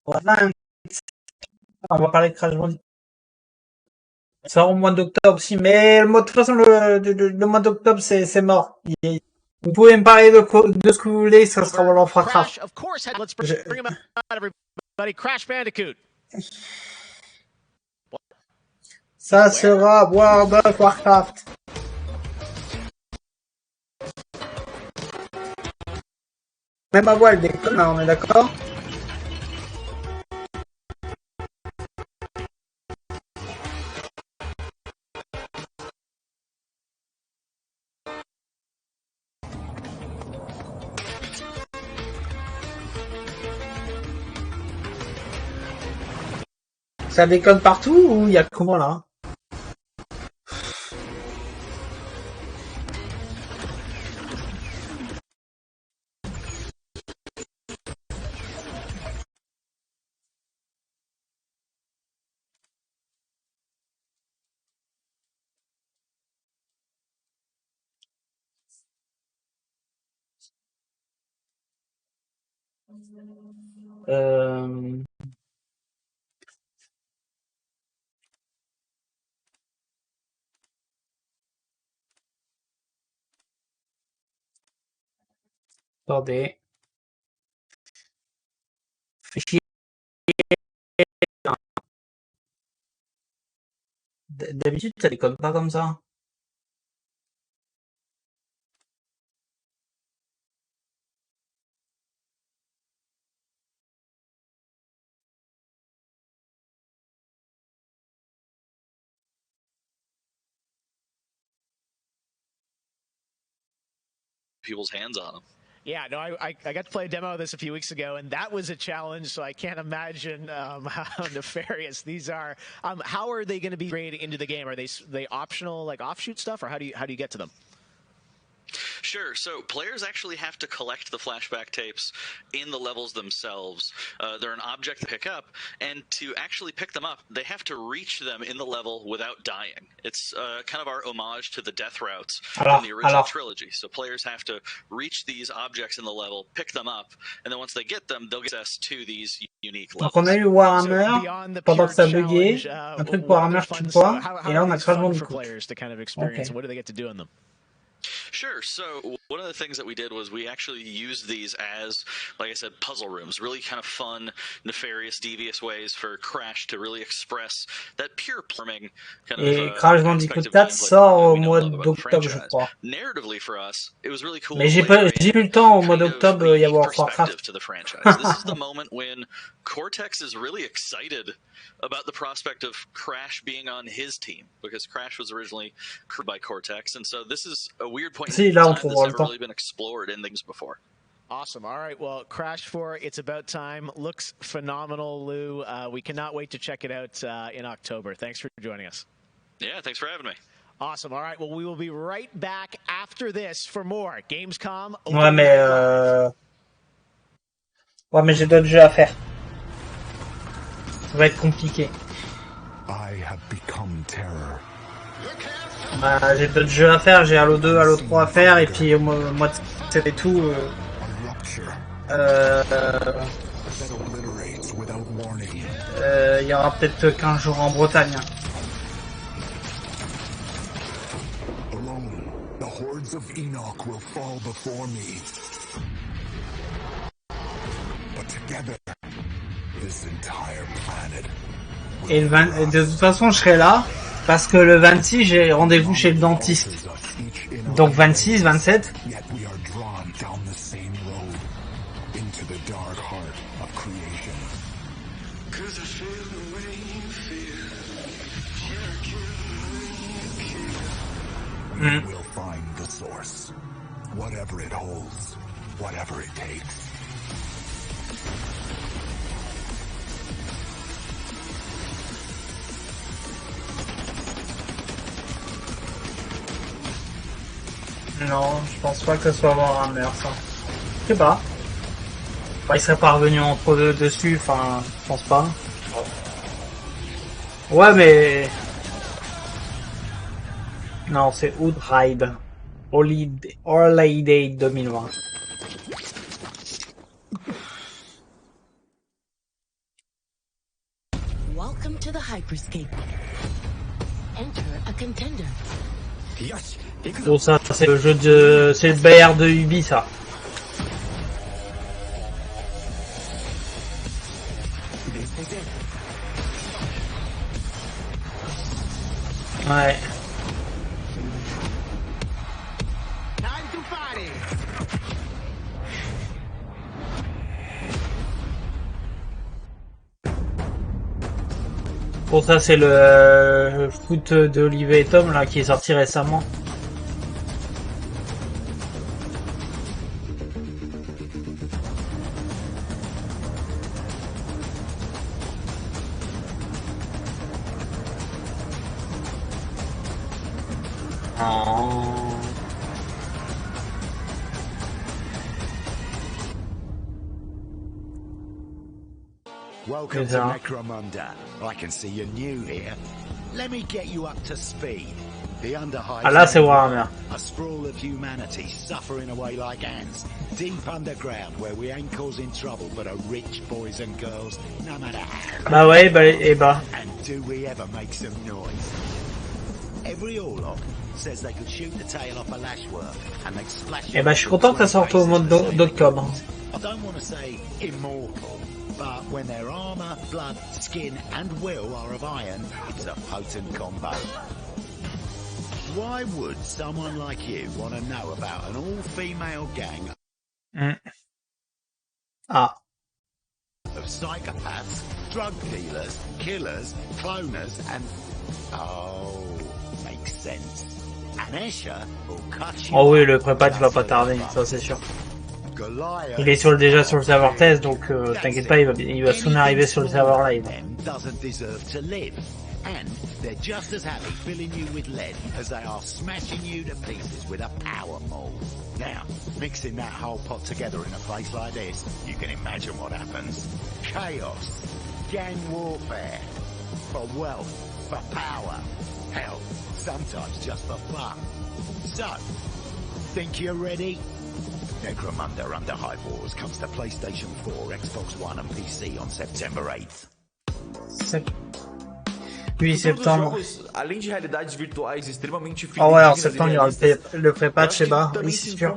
Voilà. On va parler de Crash Bandicoot. Ça sort au mois d'octobre aussi, mais de toute façon, le mois d'octobre, c'est mort. Vous pouvez me parler de ce que vous voulez, ça sera World of Warcraft. Crash Bandicoot. Ça sera World of Warcraft. Même à voix, elle déconne, on est d'accord? Ça déconne partout ou il y a comment là? Attendez. D'habitude, ça déconne pas comme ça. People's hands on them. Yeah, no, I got to play a demo of this a few weeks ago, and that was a challenge, so I can't imagine how nefarious these are. How are they going to be integrated into the game? Are they optional, like offshoot stuff, or how do you get to them? Sure. So players actually have to collect the flashback tapes in the levels themselves. They're an object to pick up, and to actually pick them up, they have to reach them in the level without dying. It's kind of our homage to the death routes from the original trilogy. So players have to reach these objects in the level, pick them up, and then once they get them, they'll get access to these unique levels. Donc on a eu Warhammer pendant que ça buguait, un truc pour Warhammer tout point, et là on a Crash Bandicoot. Players to kind of experience. Okay. What do they get to do in them? Sure. So one of the things that we did was we actually used these as, like I said, puzzle rooms. Really kind of fun, nefarious, devious ways for Crash to really express that pure plumbing kind Et Crash Bandicoot 4 sort au mois d'octobre, je crois. Narratively for us, it was really cool. Mais j'ai eu le temps au mois d'octobre, il y a World of Warcraft. To the franchise. This is the moment when Cortex is really excited about the prospect of Crash being on his team, because Crash was originally crewed by Cortex, and so this is a weird point in time that's never really been explored in things before. Awesome. All right. Well, Crash 4, it's about time. Looks phenomenal, Lou. We cannot wait to check it out in October. Thanks for joining us. Yeah, thanks for having me. Awesome. All right. Well, we will be right back after this for more Gamescom. Ouais, mais j'ai d'autres jeux à faire. Ça va être compliqué. Bah, j'ai d'autres jeux à faire, j'ai Halo 2, Halo 3 à faire, et puis moi c'est tout. Il y aura peut-être 15 jours en Bretagne. Et de toute façon, je serai là parce que le 26, j'ai rendez-vous chez le dentiste. Donc 26, 27. Non, je pense pas que ce soit Warhammer, ça. Je sais pas. Enfin, il serait pas revenu entre deux dessus, enfin, je pense pas. Ouais, mais... Non, c'est Outride. Holiday 2020. Welcome to the Hyperscape. Enter a contender. Bon, ça, c'est le jeu de... C'est le BR de Ubi, ça. Ouais. Bon, ça, c'est le foot d'Olivier et Tom, là, qui est sorti récemment. Welcome to Necromunda. I can see you're new here. Let me get you up to speed. The Underhive a sprawl of humanity suffering away like ants, deep underground where we ain't causing trouble but are rich boys and girls, no matter how. Bah ouais, bah. And do we ever make some noise? Every Orlok says they could shoot the tail off a lashwork and they'd splash. Eh bah, je suis content que ça sorte au mois d'octobre. I don't want to say immortal, but when their armor, blood, skin, and will are of iron, it's a potent combo. Why would someone like you want to know about an all-female gang of psychopaths, drug dealers, killers, cloners, and... Oh, makes sense. And Escher will cut you. Oh oui, le prépa, tu vas pas tarder, ça c'est sûr. Il est déjà sur le serveur test, donc t'inquiète pas, il va soon arriver sur le serveur live. And they're just as happy filling you with lead as they are smashing you to pieces with a power maul. Now, mixing that whole pot together in a place like this, you can imagine what happens. Chaos, gang warfare, for wealth, for power, hell, sometimes just for fun. So, think you're ready? Necromunda Underhive Wars comes to PlayStation 4, Xbox One and PC on September 8th. 8 septembre. Jogos, além de realidades virtuais extremamente Ah ouais, en septembre, il y aura le pré-patch, c'est bas. Oui, c'est sûr.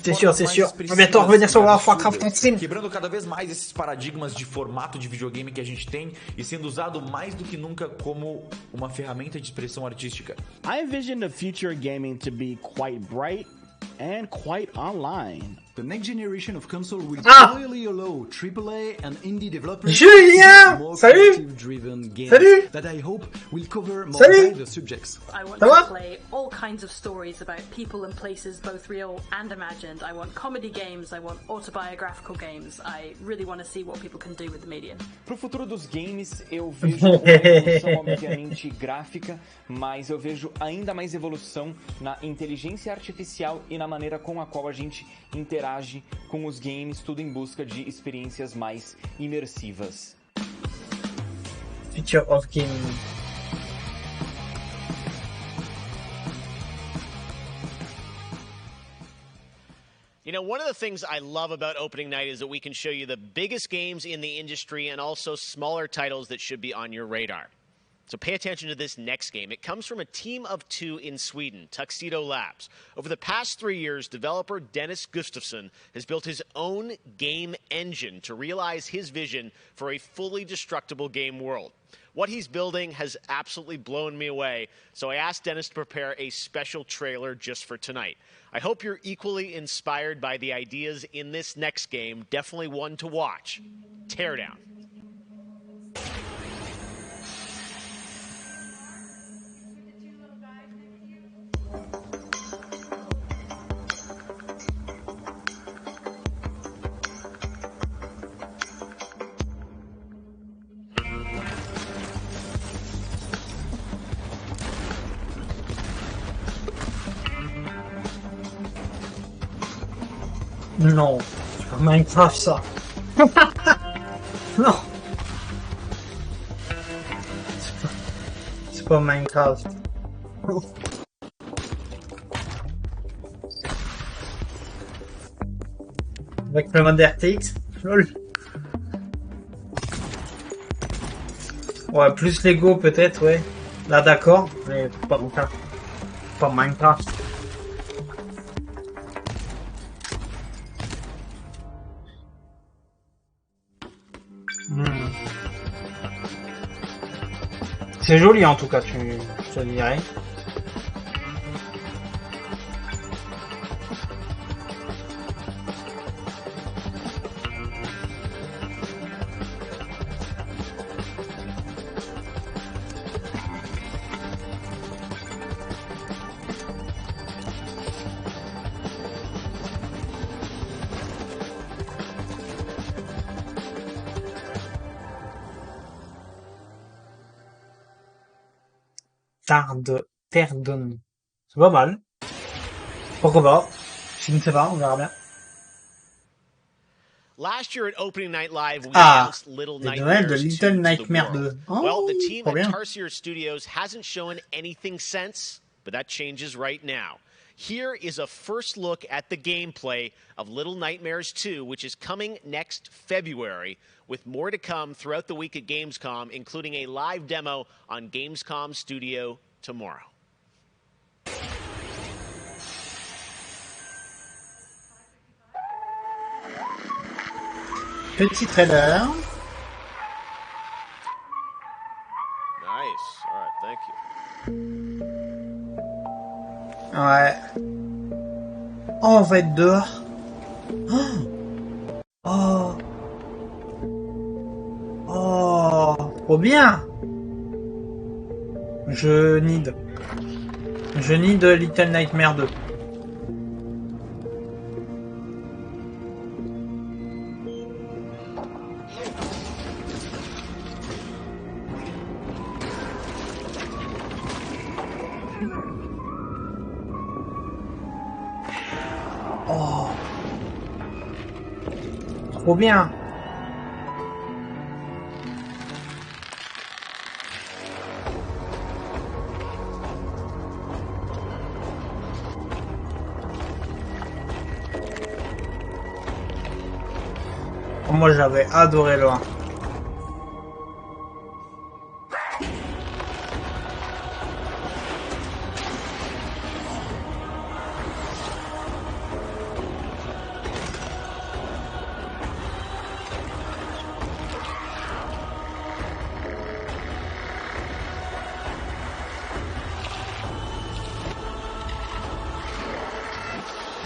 C'est sûr, c'est sûr. On va bientôt revenir sur World of Warcraft en stream. Quebrando cada vez mais esses paradigmas de formato de videogame que a gente tem e sendo usado mais do que nunca como uma ferramenta de expressão artística. I envision the future of gaming to be quite bright and quite online. The next generation of console will clearly allow AAA and indie developers Julien! Salut! driven games Salut! that I hope will cover more Salut! diverse subjects. I want to play all kinds of stories about people and places, both real and imagined. I want comedy games, I want autobiographical games. I really want to see what people can do with the medium. Pro futuro dos games, eu vejo uma evolução obviamente gráfica, mas eu vejo ainda mais evolução na inteligência artificial e na maneira com a qual a gente interage com os games, tudo em busca de experiências mais imersivas. Future of gaming. You know, one of the things I love about opening night is that we can show you the biggest games in the industry and also smaller titles that should be on your radar. So pay attention to this next game. It comes from a team of 2 in Sweden, Tuxedo Labs. Over the past 3 years, developer Dennis Gustafsson has built his own game engine to realize his vision for a fully destructible game world. What he's building has absolutely blown me away, so I asked Dennis to prepare a special trailer just for tonight. I hope you're equally inspired by the ideas in this next game. Definitely one to watch. Teardown. Non, c'est pas Minecraft ça. Non. C'est pas Minecraft. Avec le mode RTX, lol. Ouais, plus Lego peut-être, ouais. Là d'accord, mais pas Minecraft. Pas Minecraft. C'est joli en tout cas, je te dirais. Terdon. C'est pas mal. Pourquoi pas? Je ne sais pas, on verra bien. Last year at Opening Night Live, we announced Little Nightmares de Little Nightmare 2. Oh, well, the team at Tarsier Studios hasn't shown anything since, but that changes right now. Here is a first look at the gameplay of Little Nightmares 2, which is coming next February, with more to come throughout the week at Gamescom, including a live demo on Gamescom Studio tomorrow. Petit trailer. Nice. All right, thank you. Ouais. Oh, on va être dehors. Oh. Oh. Trop bien. Je need Little Nightmare 2. Oh. Trop bien. Moi j'avais adoré le 1.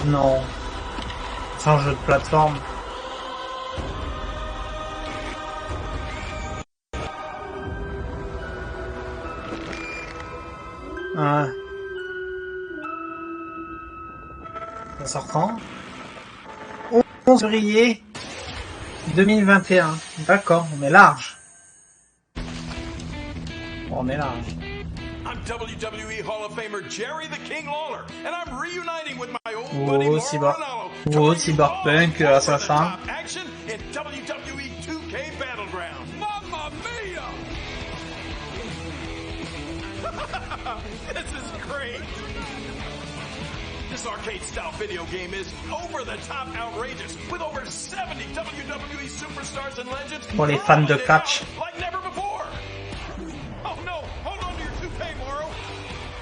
Non. C'est un jeu de plateforme. Ouais. Ça sort quand? 11 février 2021. D'accord, on est large. On est large. I'm WWE Hall of Famer Jerry the King Lawler, and I'm reuniting with my old buddy Mauro Ranallo. Cyberpunk, Assassin. Action in WWE 2K Battlegrounds. Mamma mia! This is great. This arcade-style video game is over-the-top outrageous, with over 70 WWE superstars and legends. Pour les fans de catch. Like never before. Oh no! Hold on to your toupee, Morrow.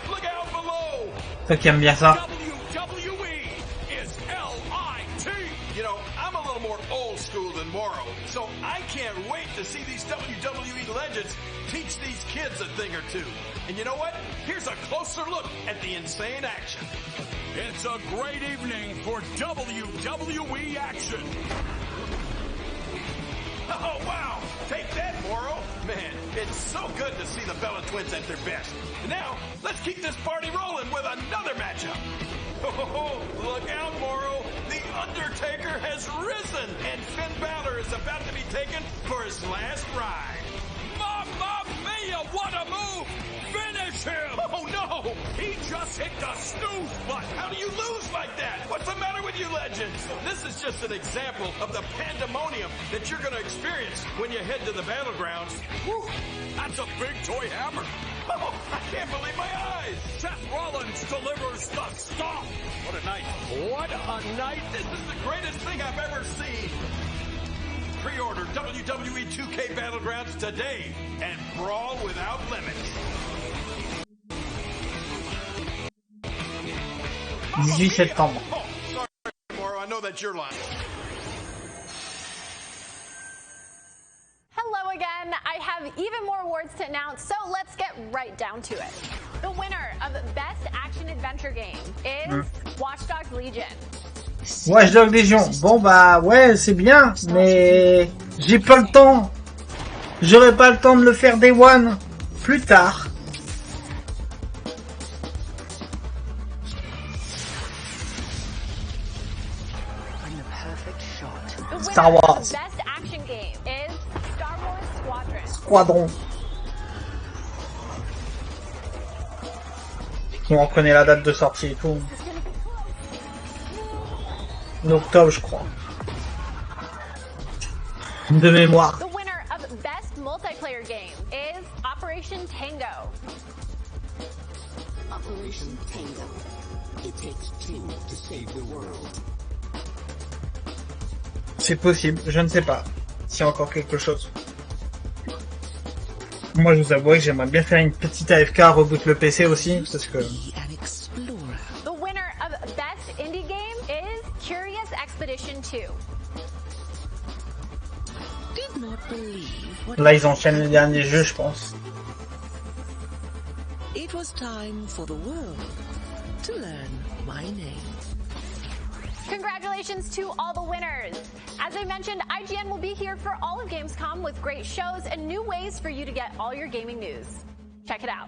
Look out below. Ceux qui aiment bien ça. WWE is L-I-T. You know, I'm a little more old school than Morrow, so I can't wait to see these WWE legends teach these kids a thing or two. And you know what? Here's a closer look at the insane action. It's a great evening for WWE action. Oh, wow. Take that, Morrow. Man, it's so good to see the Bella Twins at their best. Now, let's keep this party rolling with another matchup. Oh, look out, Morrow. The Undertaker has risen, and Finn Balor is about to be taken for his last ride. Mamma mia, what a move! Finish him! Oh no! He just hit the snooze button! How do you lose like that? What's the matter with you legends? This is just an example of the pandemonium that you're gonna experience when you head to the battlegrounds. Whew, that's a big toy hammer! Oh, I can't believe my eyes! Seth Rollins delivers the stomp! What a night! What a night! This is the greatest thing I've ever seen! Pre-order WWE 2K Battlegrounds today and brawl without limits. 18 septembre. Oh, sorry, Morrow, I know that's your line. Hello again. I have even more awards to announce, so let's get right down to it. The winner of Best Action Adventure Game is Watch Dogs Legion. Watch Dogs Legion. Bon bah ouais, c'est bien, mais j'ai pas le temps. J'aurai pas le temps de le faire Day One. Plus tard. Star Wars. Best Action Game is Star Wars Squadron. Squadron. On reconnaît la date de sortie et tout. En octobre, je crois. De mémoire. The winner of Best Multiplayer Game is Operation Tango. Operation Tango. It takes two to save the world. C'est possible, je ne sais pas s'il y a encore quelque chose. Moi, je vous avoue que j'aimerais bien faire une petite AFK, reboot le PC aussi, parce que... The winner of Best Indie Game is Curious Expedition 2. Là, ils enchaînent les derniers jeux, je pense. It was time for the world to learn my name. Congratulations to all the winners! As I mentioned, IGN will be here for all of Gamescom with great shows and new ways for you to get all your gaming news. Check it out.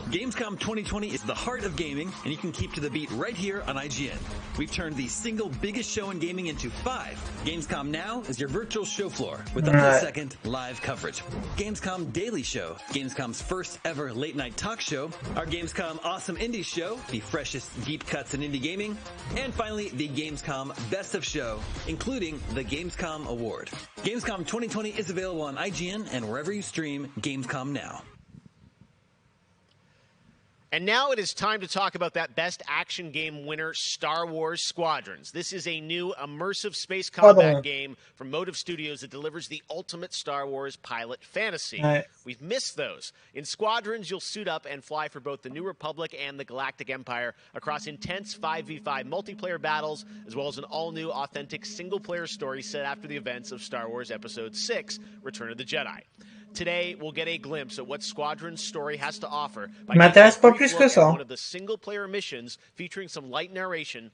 Gamescom 2020 is the heart of gaming, and you can keep to the beat right here on IGN. We've turned the single biggest show in gaming into 5. Gamescom Now is your virtual show floor with up to a second live coverage. Gamescom Daily Show, Gamescom's first ever late night talk show, our Gamescom Awesome Indies Show, the freshest deep cuts in indie gaming, and finally the Gamescom Best of Show, including the Gamescom Award. Gamescom 2020 is available on IGN and wherever you stream Gamescom Now. And now it is time to talk about that Best Action Game winner, Star Wars Squadrons. This is a new immersive space combat game from Motive Studios that delivers the ultimate Star Wars pilot fantasy. We've missed those. In Squadrons, you'll suit up and fly for both the New Republic and the Galactic Empire across intense 5v5 multiplayer battles, as well as an all-new, authentic single-player story set after the events of Star Wars Episode 6, Return of the Jedi. Today, we'll get a glimpse at what Squadron's story has to offer by m'intéresse pas plus que ça. one of the single-player missions featuring some light narration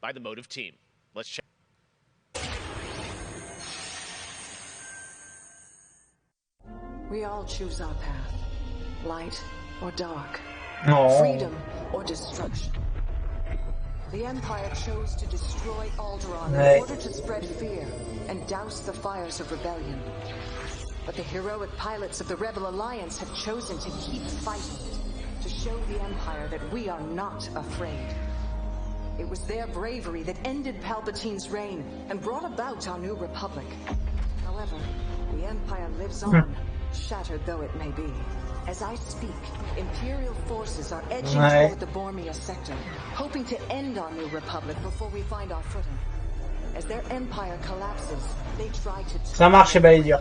by the motive team. Let's check. We all choose our path, light or dark, freedom or destruction. The Empire chose to destroy Alderaan Ouais. in order to spread fear and douse the fires of rebellion. But the heroic pilots of the Rebel Alliance have chosen to keep fighting, to show the Empire that we are not afraid. It was their bravery that ended Palpatine's reign and brought about our new republic. However, the Empire lives on, shattered though it may be. As I speak, Imperial forces are edging toward the Bormia sector, hoping to end our new republic before we find our footing. As their empire collapses, they try to... Ça marche, c'est bel dur.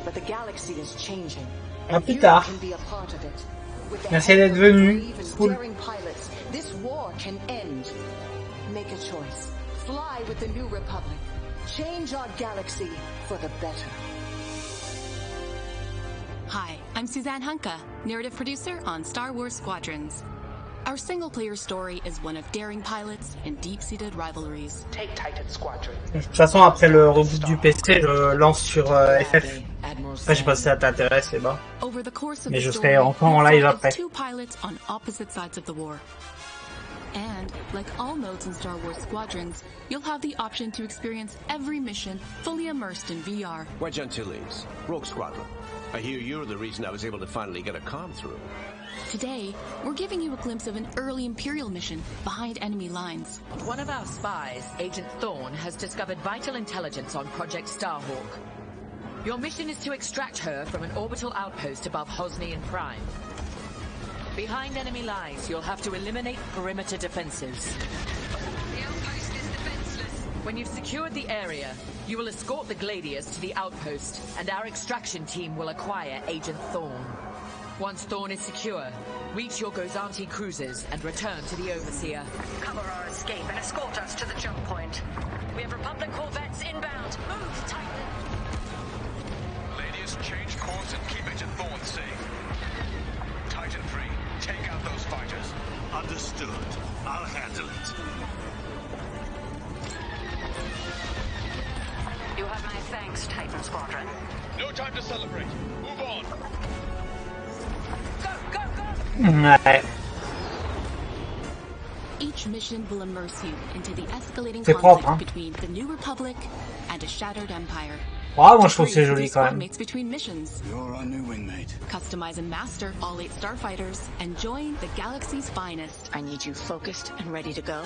But the galaxy is changing, À and plus you tard. can be a part of it. With the Merci help d'être of venu. brave and Cool. daring pilots, this war can end. Make a choice. Fly with the new republic. Change our galaxy for the better. Hi, I'm Suzanne Hunka, narrative producer on Star Wars Squadrons. Our single-player story is one of daring pilots and deep-seated rivalries. Take Titan Squadron. De toute façon, après le reboot du PC, je lance sur FF. Après, je sais pas si ça t'intéresse, c'est bas. Over the course of Mais the je story, serai encore en you'll live fight après. as two pilots on opposite sides of the war. And, like all modes in Star Wars Squadrons, you'll have the option to experience every mission fully immersed in VR. Wedge Antilles, Rogue Squadron. I hear you're the reason I was able to finally get a comm through. Today, we're giving you a glimpse of an early Imperial mission behind enemy lines. One of our spies, Agent Thorne, has discovered vital intelligence on Project Starhawk. Your mission is to extract her from an orbital outpost above Hosnian Prime. Behind enemy lines, you'll have to eliminate perimeter defenses. The outpost is defenseless. When you've secured the area, you will escort the Gladius to the outpost, and our extraction team will acquire Agent Thorne. Once Thorne is secure, reach your Gozanti cruisers and return to the Overseer. Cover our escape and escort us to the jump point. We have Republic corvettes inbound. Move, Titan. Ladies, change course and keep Agent Thorne safe. Titan 3, take out those fighters. Understood. I'll handle it. You have my thanks, Titan Squadron. No time to celebrate. Move on. Ouais. Each mission will immerse you into the escalating C'est conflict propre, hein. between the New Republic and a shattered empire. Ouais, moi je trouve que c'est joli quand même. Mates between missions. You're our new wingmate. Customize and master all 8 starfighters and join the galaxy's finest. I need you focused and ready to go.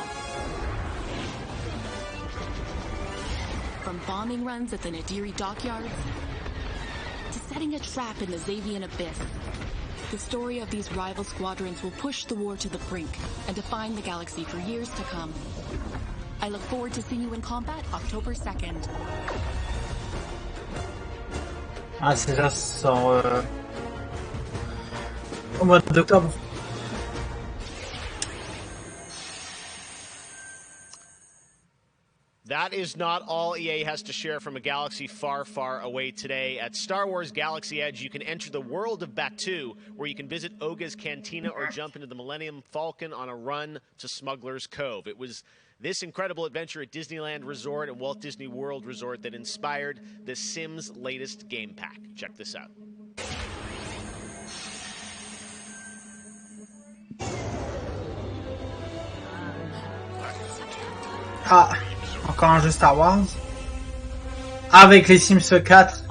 From bombing runs at the Nadiri dockyards to setting a trap in the Xavian abyss, the story of these rival squadrons will push the war to the brink and define the galaxy for years to come. I look forward to seeing you in combat October 2nd. Ah, c'est là, ça sort au mois d'octobre. That is not all EA has to share from a galaxy far, far away today. At Star Wars Galaxy Edge, you can enter the world of Batuu, where you can visit Oga's Cantina or jump into the Millennium Falcon on a run to Smuggler's Cove. It was this incredible adventure at Disneyland Resort and Walt Disney World Resort that inspired The Sims' latest game pack. Check this out. Ah, encore un jeu Star Wars. Avec les Sims 4.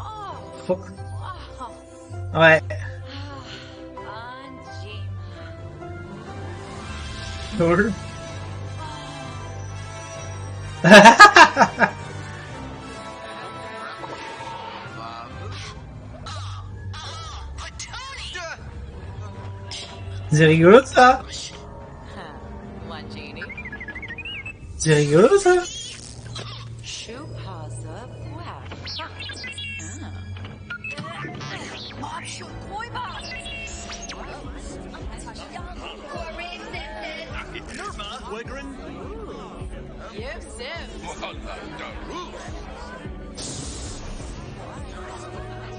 Ouais. Cool. C'est rigolo ça. C'est rigolo ça.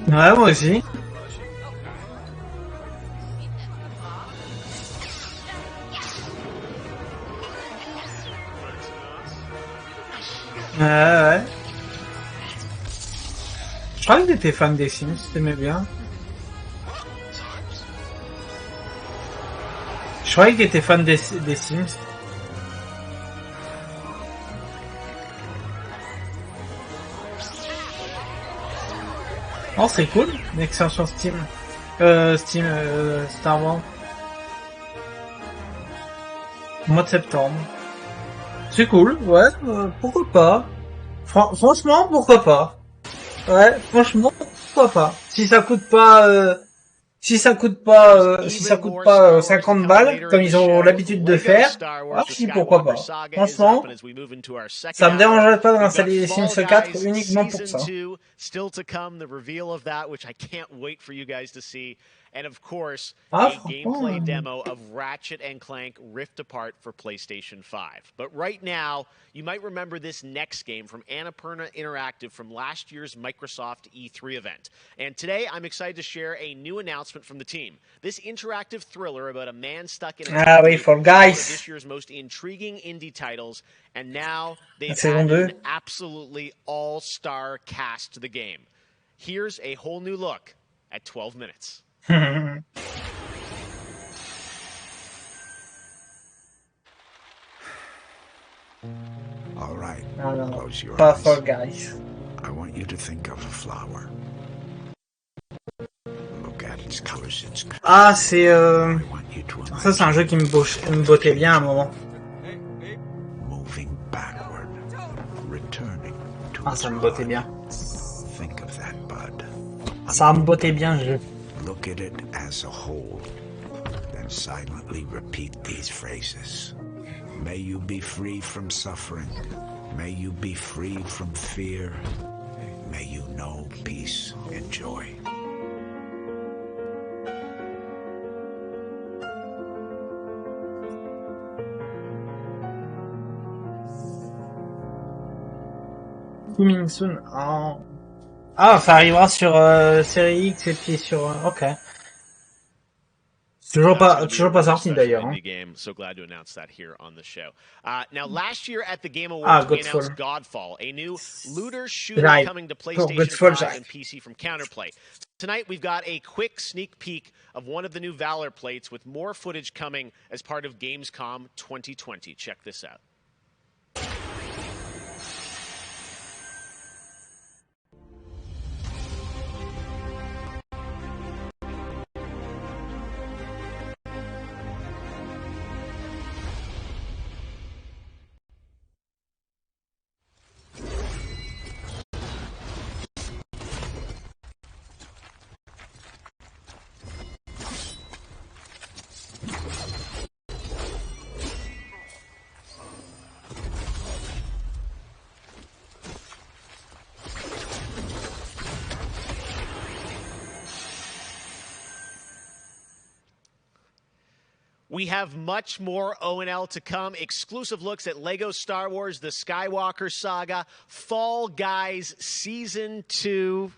Ouais, moi aussi. Je croyais que t'étais fan des Sims, t'aimais bien. Je croyais que t'étais fan des Sims. Oh, c'est cool, l'extension Steam. Star Wars. Mois de septembre. C'est cool, ouais, pourquoi pas. Franchement, pourquoi pas. Ouais, franchement, pourquoi pas. Si ça coûte pas 50 balles, comme ils ont l'habitude de faire, ah, si, pourquoi pas. Franchement, ça me dérangerait pas d'installer les Sims 4 uniquement pour ça. Still to come, the reveal of that, which I can't wait for you guys to see. And of course, a gameplay demo of Ratchet & Clank Rift Apart for PlayStation 5. But right now, you might remember this next game from Annapurna Interactive from last year's Microsoft E3 event. And today, I'm excited to share a new announcement from the team. This interactive thriller about a man stuck in a wait for guys. One of this year's most intriguing indie titles. And now they've added an absolutely all-star cast to the game. Here's a whole new look at 12 minutes. All right, close your Pas eyes. for guys. I want you to think of a flower. Look at its colors. Ah, c'est ça, c'est un jeu qui me bottait bien à un moment. Moving backward, returning to Ah, ça me bottait bien. Think of that bud. Ça me bottait bien, le jeu. Look at it as a whole, then silently repeat these phrases. May you be free from suffering. May you be free from fear. May you know peace and joy. Coming soon. Oh. Ah, ça arrivera sur Série X et puis sur... ok. Toujours pas sorti d'ailleurs. Hein. So glad to announce that here on the show. Now, last year at the Game Awards, we announced Godfall, a new looter shooter coming to PlayStation 5 and PC from Counterplay. Tonight, we've got a quick sneak peek of one of the new Valor plates with more footage coming as part of Gamescom 2020. Check this out. We have much more O&L to come. Exclusive looks at LEGO Star Wars, The Skywalker Saga, Fall Guys Season 2.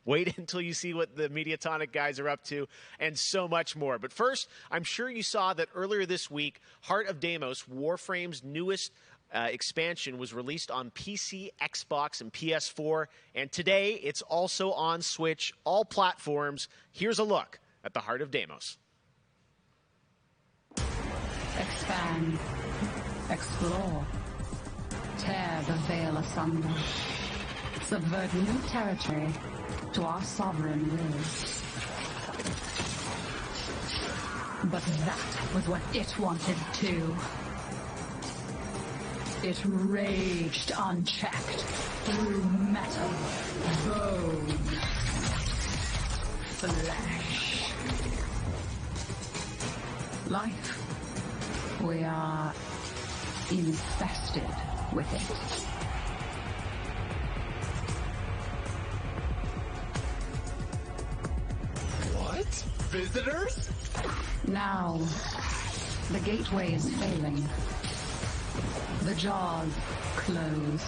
Wait until you see what the Mediatonic guys are up to, and so much more. But first, I'm sure you saw that earlier this week, Heart of Deimos, Warframe's newest expansion, was released on PC, Xbox, and PS4. And today, it's also on Switch, all platforms. Here's a look at the Heart of Deimos. Expand, explore, tear the veil asunder, subvert new territory to our sovereign will. But that was what it wanted too. It raged unchecked through metal, bone, flesh. Life. We are infested with it. What? Visitors? Now, the gateway is failing. The jaws close.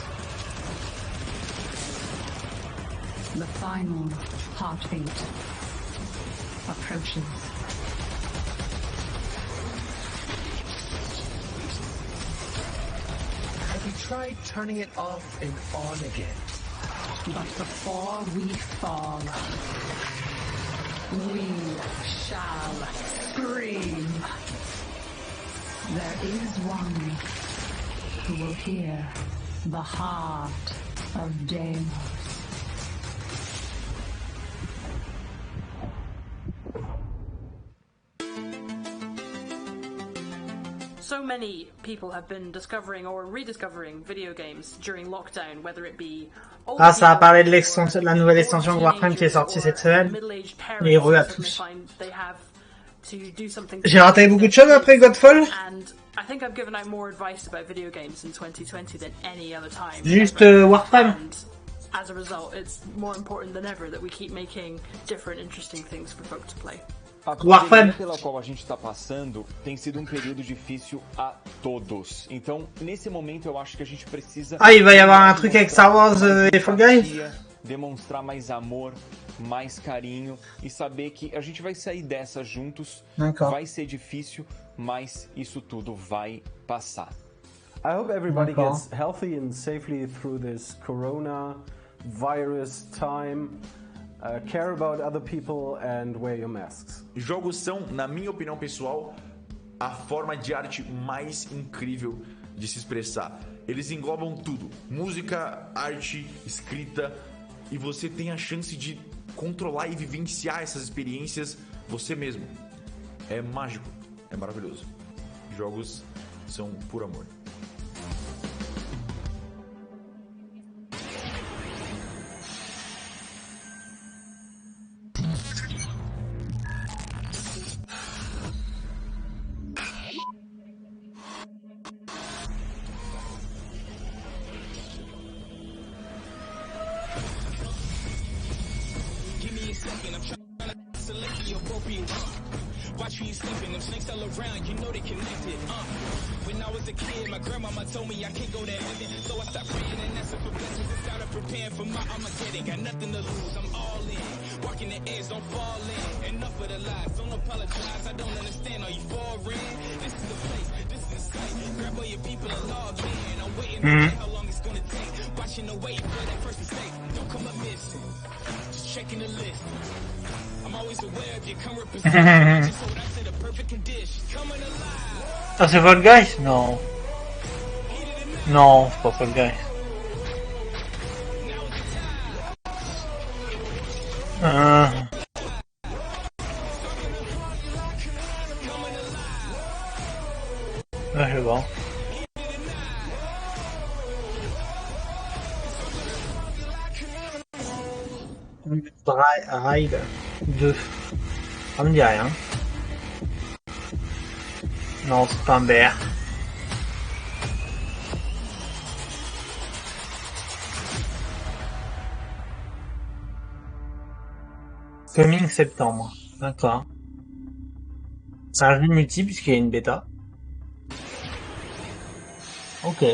The final heartbeat approaches. Have you tried turning it off and on again? But before we fall, we shall scream. There is one who will hear the heart of Deimos. So many people have been discovering or rediscovering video games during lockdown, whether it be Ah, ça a parlé de l'extension, de la nouvelle extension de Warframe qui est sortie cette semaine. Et heureux à tous. J'ai raté beaucoup de choses après Godfall. I think I've given out more advice about video games in 2020 than any other time. Juste Warframe. And as a result, it's more important than ever that we keep making different, interesting things for folk to play. A pandemia pela qual a gente está passando tem sido período difícil a todos. Então, nesse momento, eu acho que a gente precisa... Ah, il va y avoir un truc avec Star Wars et Fall Guys. Demonstrar mais amor, mais carinho e saber que a gente vai sair dessa juntos. Vai ser difícil, mas isso tudo vai passar. I hope everybody gets healthy and safely through this coronavirus time. Care about other people and wear your masks. Jogos são, na minha opinião pessoal, a forma de arte mais incrível de se expressar. Eles englobam tudo: música, arte, escrita, e você tem a chance de controlar e vivenciar essas experiências você mesmo. É mágico, é maravilhoso. Jogos são por amor. Watch you sleeping, them snakes all around, you know they connected. When I was a kid, my grandmama told me I can't go to heaven, so I stopped praying and asking for blessings and started preparing for my Armageddon. Got nothing to lose, I'm all in. Walking the edge, don't fall in. Enough of the lies, don't apologize. I don't understand, are you foreign? This is the place, this is the site. Grab all your people and log in. I'm waiting to see how long it's gonna take. Watching the wait for that first mistake. Don't come up missing, just checking the list. I'm always aware of your current position. Just hold out to the perfect conditions. Coming alive. Ah, c'est Fall Guys? Non. Non, c'est pas Fall Guys. Ah, je vois. Ride 2. Ça me dit rien. Non, c'est pas un BR. Coming septembre. D'accord. C'est un jeu multi puisqu'il y a une bêta. Ok.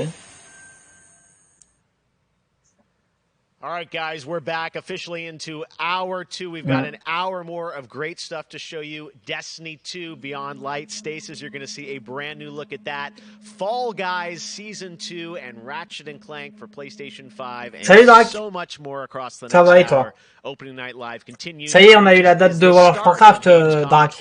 All right, guys, we're back officially into hour 2. We've got an hour more of great stuff to show you. Destiny 2 Beyond Light. Stasis, you're going to see a brand new look at that. Fall Guys Season 2 and Ratchet & Clank for PlayStation 5. And so much more across the next hour. Opening Night Live continues. Ça y est, on a eu la date de World of Warcraft, Drac.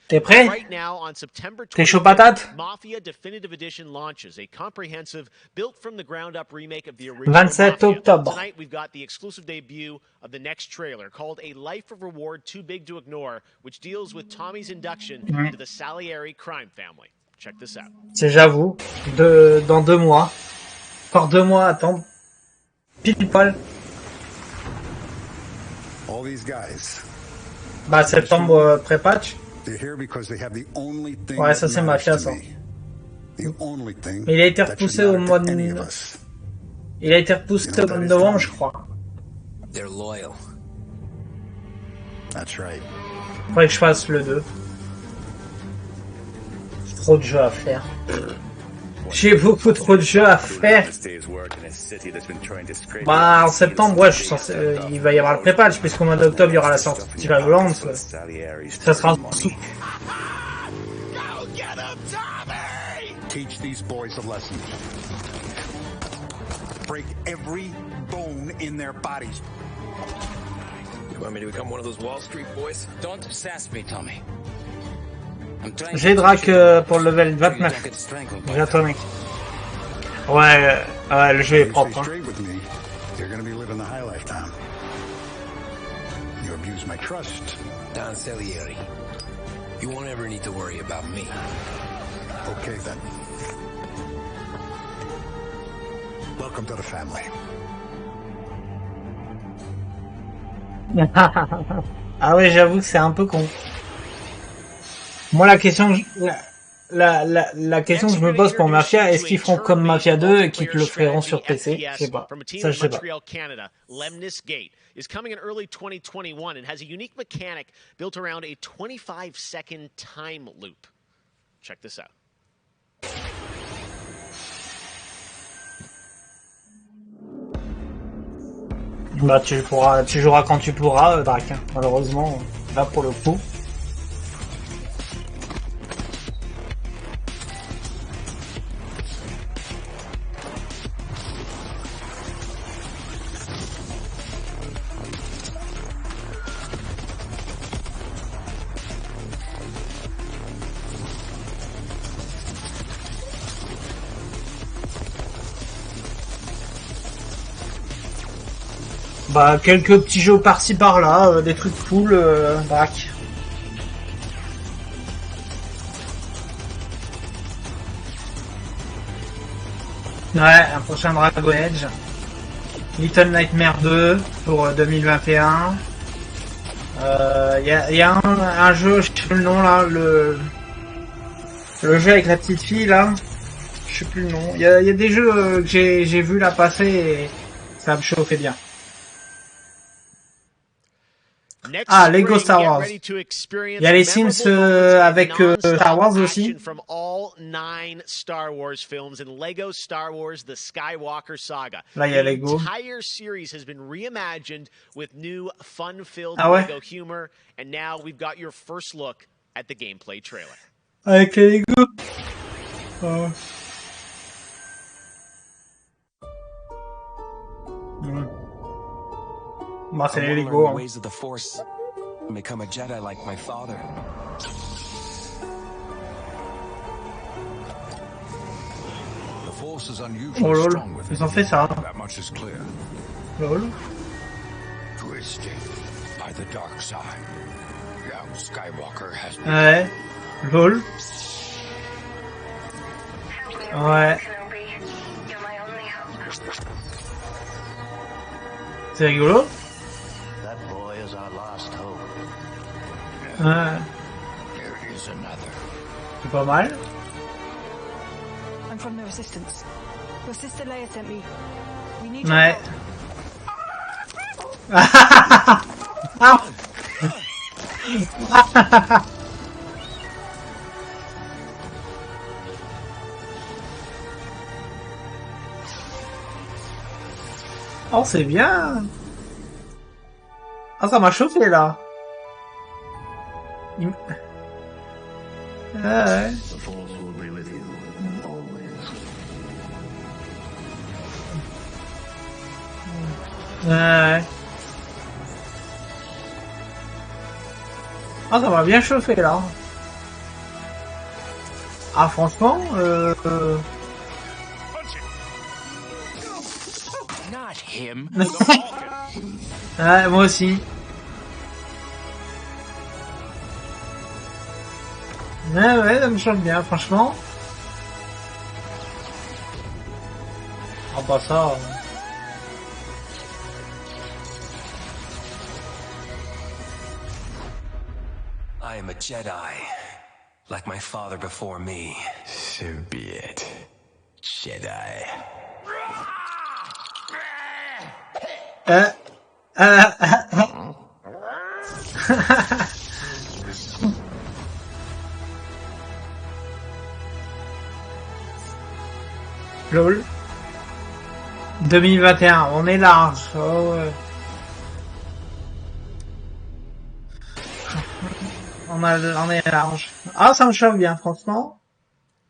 T'es prêt? Right now, on September 20th, T'es chaud patate? Mafia Definitive Edition launches, a comprehensive, built-from-the-ground-up remake of the original 27 Mafia. octobre. Tonight, we've got the exclusive debut of the next trailer called A Life of Reward Too Big to Ignore, which deals with Tommy's induction into the Salieri crime family. Check this out. C'est, j'avoue, dans 2 mois. Encore 2 mois à attendre. Pile poil. All these guys. Bah, septembre pré-patch. They're here because they have the only thing. Ouais, ça c'est Mafia, ça. The only thing. Mais il a été repoussé au mois de... Il a été repoussé au mois de novembre, je crois. They're loyal. That's right. Faudrait que je fasse le 2. Trop de jeux à faire. J'ai beaucoup trop de jeux à faire. Bah, en septembre, ouais, je suis censé, il va y avoir le pré-patch, puisqu'au mois d'octobre, il y aura la sortie violente. Ça sera sous. Teach these boys a lesson. break every bone in their bodies. You want me to become one of those Wall Street boys? Don't sass me, Tommy. J'ai Drac pour le level 29. J'ai Atomic. Ouais, le jeu est propre. Hein. You're gonna be living the high life, Tom. You abuse my trust. Don Salieri. You won't ever need to worry about me. Okay, then. Welcome to the family. Ah ouais, j'avoue que c'est un peu con. Moi, la question, la question que je me pose pour Mafia, est-ce qu'ils feront comme Mafia 2 et qu'ils te le feront sur PC? Je sais pas. Ça, je sais pas. Is coming in early 2021 and has a unique mechanic built around a 25-second time loop. Check this out. Bah tu joueras quand tu pourras, Drac. Malheureusement, là pour le coup. Bah, quelques petits jeux par-ci par-là, des trucs cool, Drac. Ouais, un prochain Dragon Age. Little Nightmare 2 pour 2021. Y a un jeu, je sais plus le nom là, le jeu avec la petite fille là. Je sais plus le nom. Y a des jeux que j'ai vu là passer et ça me chauffait bien. Ah, Lego Star Wars. Il y a les Sims avec Star Wars aussi. From all 9 Star Wars films and Lego Star Wars The Skywalker Saga. Là, il y a Lego. The entire series has been reimagined with new fun-filled ouais. Lego humor, and now we've got your first look at the gameplay trailer. Avec les Lego. Bah, c'est les Lego. Hein. Ways of the Force and become a Jedi like my father. The Force is Oh unusually lol, strong with ils ont fait ça. That much is clear. Lol. Twisted by the dark side. Young Skywalker has been... Ouais. Lol. Ouais. C'est rigolo. That boy is our last hope. Ouais. There is another. C'est pas mal. I'm from the Resistance. Your sister Leia sent me. We need Ouais. Oh, c'est bien. Ah, ça m'a chauffé là. Ouais. Ouais. Ah, ça m'a bien chauffé là. Ah, franchement, Not him. ouais, moi aussi. Ouais, ça me chauffe bien, franchement. Ah, pas ça. I am a Jedi, like my father before me. So be it, Jedi. LOL. 2021, on est large. Oh, ouais. On est large. Ah, ça me chauffe bien, franchement.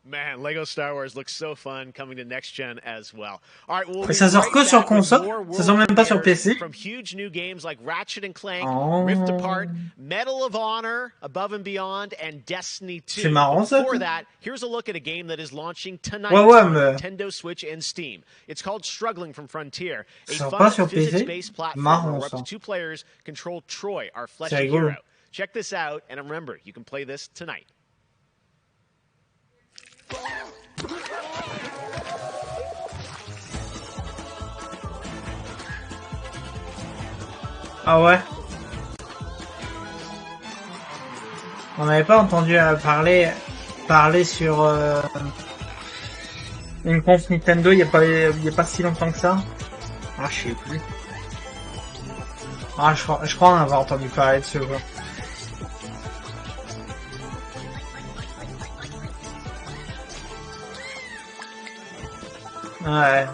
Man, Lego Star Wars looks so fun coming to next gen as well. All right, we'll Mais ça sort que sur console? Ça sort même pas sur PC? From huge new games like Ratchet and Clank, Oh. Rift Apart, Medal of Honor, Above and Beyond, and Destiny 2. C'est marrant ça. Before that, here's a look at a game that is launching tonight Ouais, on mais... Nintendo Switch and Steam. It's called Struggling from Frontier, a Ça sort fun pas sur physics-based PC? platform Marrant where up ça. to 2 players control Troy, our C'est fleshy rigolo. hero. Check this out, and remember, you can play this tonight. Ah ouais. On n'avait pas entendu parler sur une conf Nintendo il y a pas si longtemps que ça. Ah je sais plus. Ah je crois en avoir entendu parler de ce jeu. Ouais.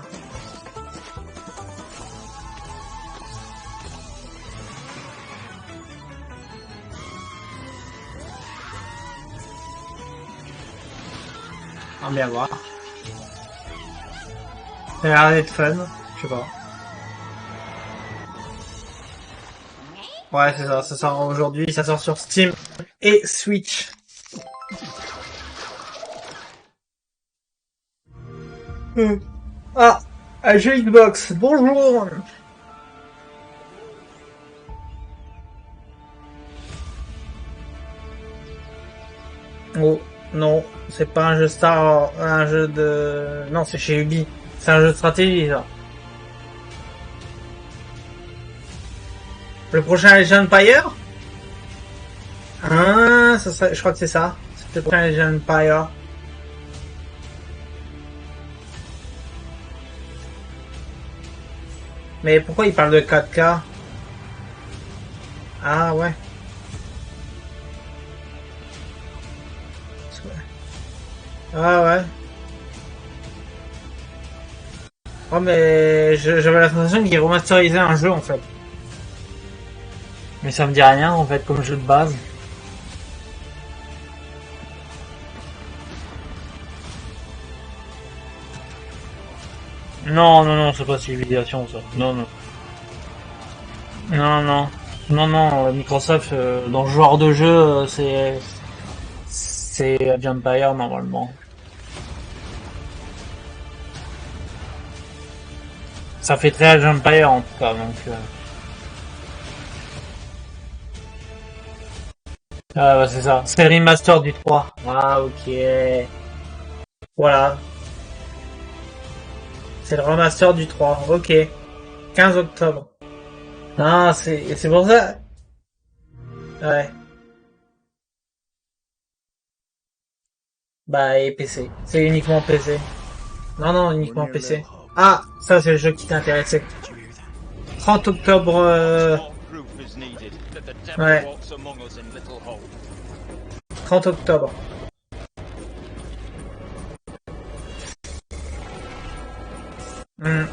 On va bien voir. Ça a l'air d'être fun, je sais pas. Ouais, c'est ça, ça sort aujourd'hui, ça sort sur Steam et Switch. Ah, un jeu Xbox, bonjour. Oh, non, c'est pas un jeu un jeu de... Non, c'est chez Ubi. C'est un jeu de stratégie, ça. Le prochain Age of Empires? Ah, ça, je crois que c'est ça. C'est le prochain Age of Empires. Mais pourquoi il parle de 4K? Ah ouais. Ah ouais. Oh mais j'avais la sensation qu'il remasterisait un jeu en fait. Mais ça me dit rien en fait comme jeu de base. Non, non, non, c'est pas civilisation ça. Non, non. Non, non. Non, non, Microsoft, dans le genre de jeu, c'est Age of Empires normalement. Ça fait très Age of Empires en tout cas, donc... Ah bah c'est ça, c'est le remaster du 3. Ah ok. Voilà. C'est le remaster du 3, ok. 15 octobre. Non, c'est pour ça. Ouais. Bah et PC. C'est uniquement PC. Non, non, uniquement PC. Ah, ça c'est le jeu qui t'intéressait. 30 octobre... Ouais. 30 octobre. Hmm.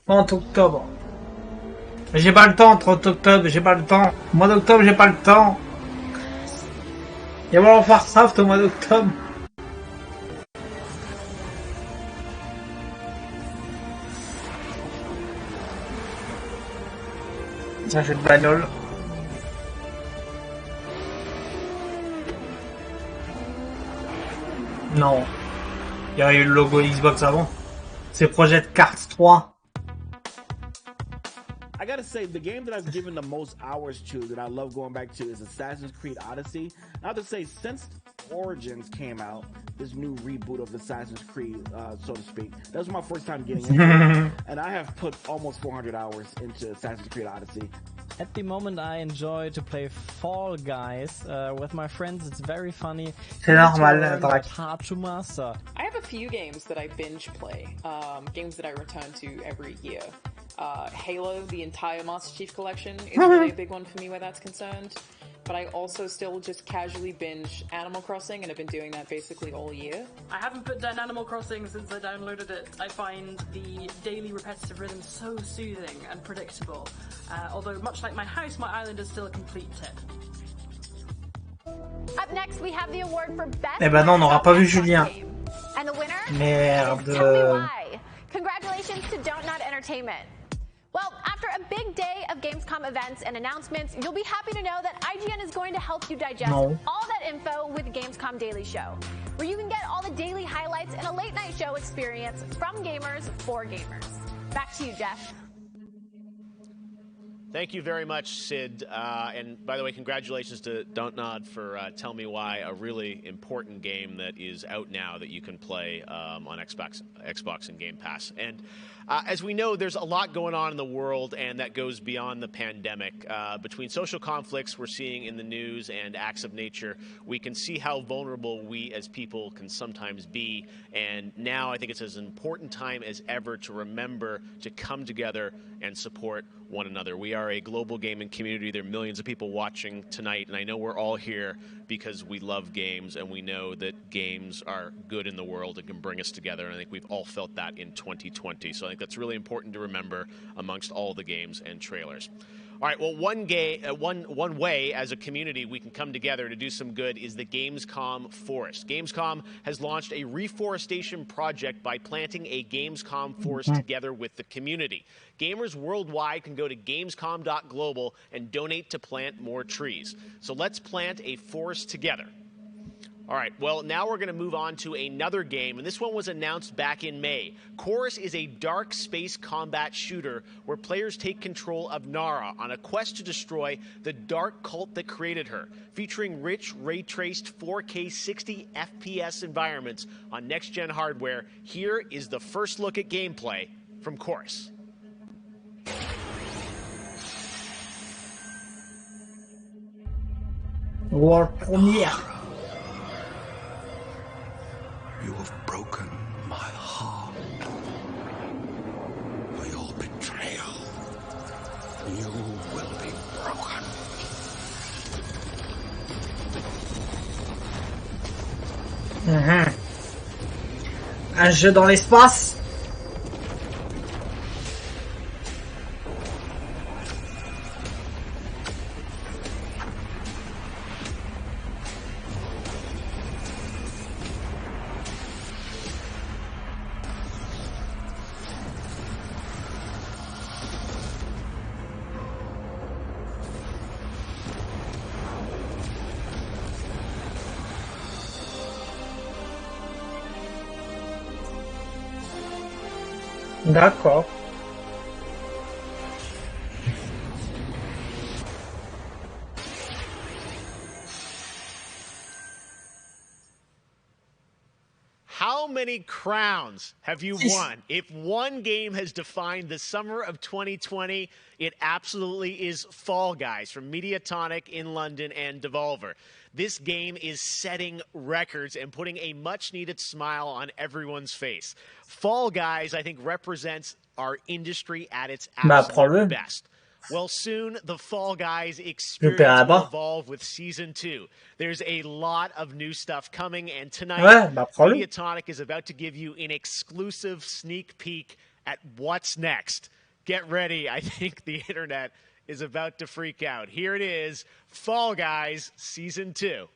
Octobre. Mais j'ai pas le temps, 30 octobre, j'ai pas le temps. Au mois d'octobre, j'ai pas le temps. Il va falloir faire Warcraft au mois d'octobre. C'est un jeu de bagnole. Non. Il y aurait eu le logo Xbox avant. C'est Project Cars 3. I gotta say, the game that I've given the most hours to, that I love going back to, is Assassin's Creed Odyssey. I have to say, since Origins came out, this new reboot of Assassin's Creed, so to speak, that was my first time getting into it, and I have put almost 400 hours into Assassin's Creed Odyssey. At the moment, I enjoy to play Fall Guys with my friends. It's very funny. C'est normal, It's hard to master. I have a few games that I binge play, games that I return to every year. Halo, the entire Master Chief Collection, is really a big one for me where that's concerned. but I also still just casually binge Animal Crossing, and I've been doing that basically all year. I haven't put down Animal Crossing since I downloaded it. I find the daily repetitive rhythm so soothing and predictable. Although, much like my house, my island is still a complete tip. Up next, we have the award for best. Eh ben non, on n'aura pas vu Julien. And the winner? Merde. Tell me why. Congratulations to Don't Nod Entertainment. Well, after a big day of Gamescom events and announcements, you'll be happy to know that IGN is going to help you digest all that info with Gamescom Daily Show, where you can get all the daily highlights and a late night show experience from gamers for gamers. Back to you, Jeff. Thank you very much, Sid. And by the way, congratulations to Don't Nod for Tell Me Why, a really important game that is out now that you can play on Xbox and Game Pass. And as we know, there's a lot going on in the world, and that goes beyond the pandemic. Between social conflicts we're seeing in the news and acts of nature, we can see how vulnerable we as people can sometimes be. And now I think it's as important time as ever to remember to come together and support one another. We are a global gaming community. There are millions of people watching tonight, and I know we're all here because we love games, and we know that games are good in the world and can bring us together, and I think we've all felt that in 2020. So I think that's really important to remember amongst all the games and trailers. All right, well, one way as a community we can come together to do some good is the Gamescom Forest. Gamescom has launched a reforestation project by planting a Gamescom forest together with the community. Gamers worldwide can go to gamescom.global and donate to plant more trees. So let's plant a forest together. All right, well, now we're going to move on to another game, and this one was announced back in May. Chorus is a dark space combat shooter where players take control of Nara on a quest to destroy the dark cult that created her, featuring rich, ray-traced 4K 60 FPS environments on next-gen hardware. Here is the first look at gameplay from Chorus. World premiere. You have broken my heart. For your betrayal, you will be broken. Un jeu dans l'espace. D'accord. How many crowns have you won? If one game has defined the summer of 2020, it absolutely is Fall Guys from Mediatonic in London and Devolver. This game is setting records and putting a much-needed smile on everyone's face. Fall Guys, I think, represents our industry at its absolute best. Well, soon the Fall Guys experience will evolve with Season 2. There's a lot of new stuff coming, and tonight, Mediatonic is about to give you an exclusive sneak peek at what's next. Get ready. I think the internet is about to freak out. Here it is, Fall Guys Season 2.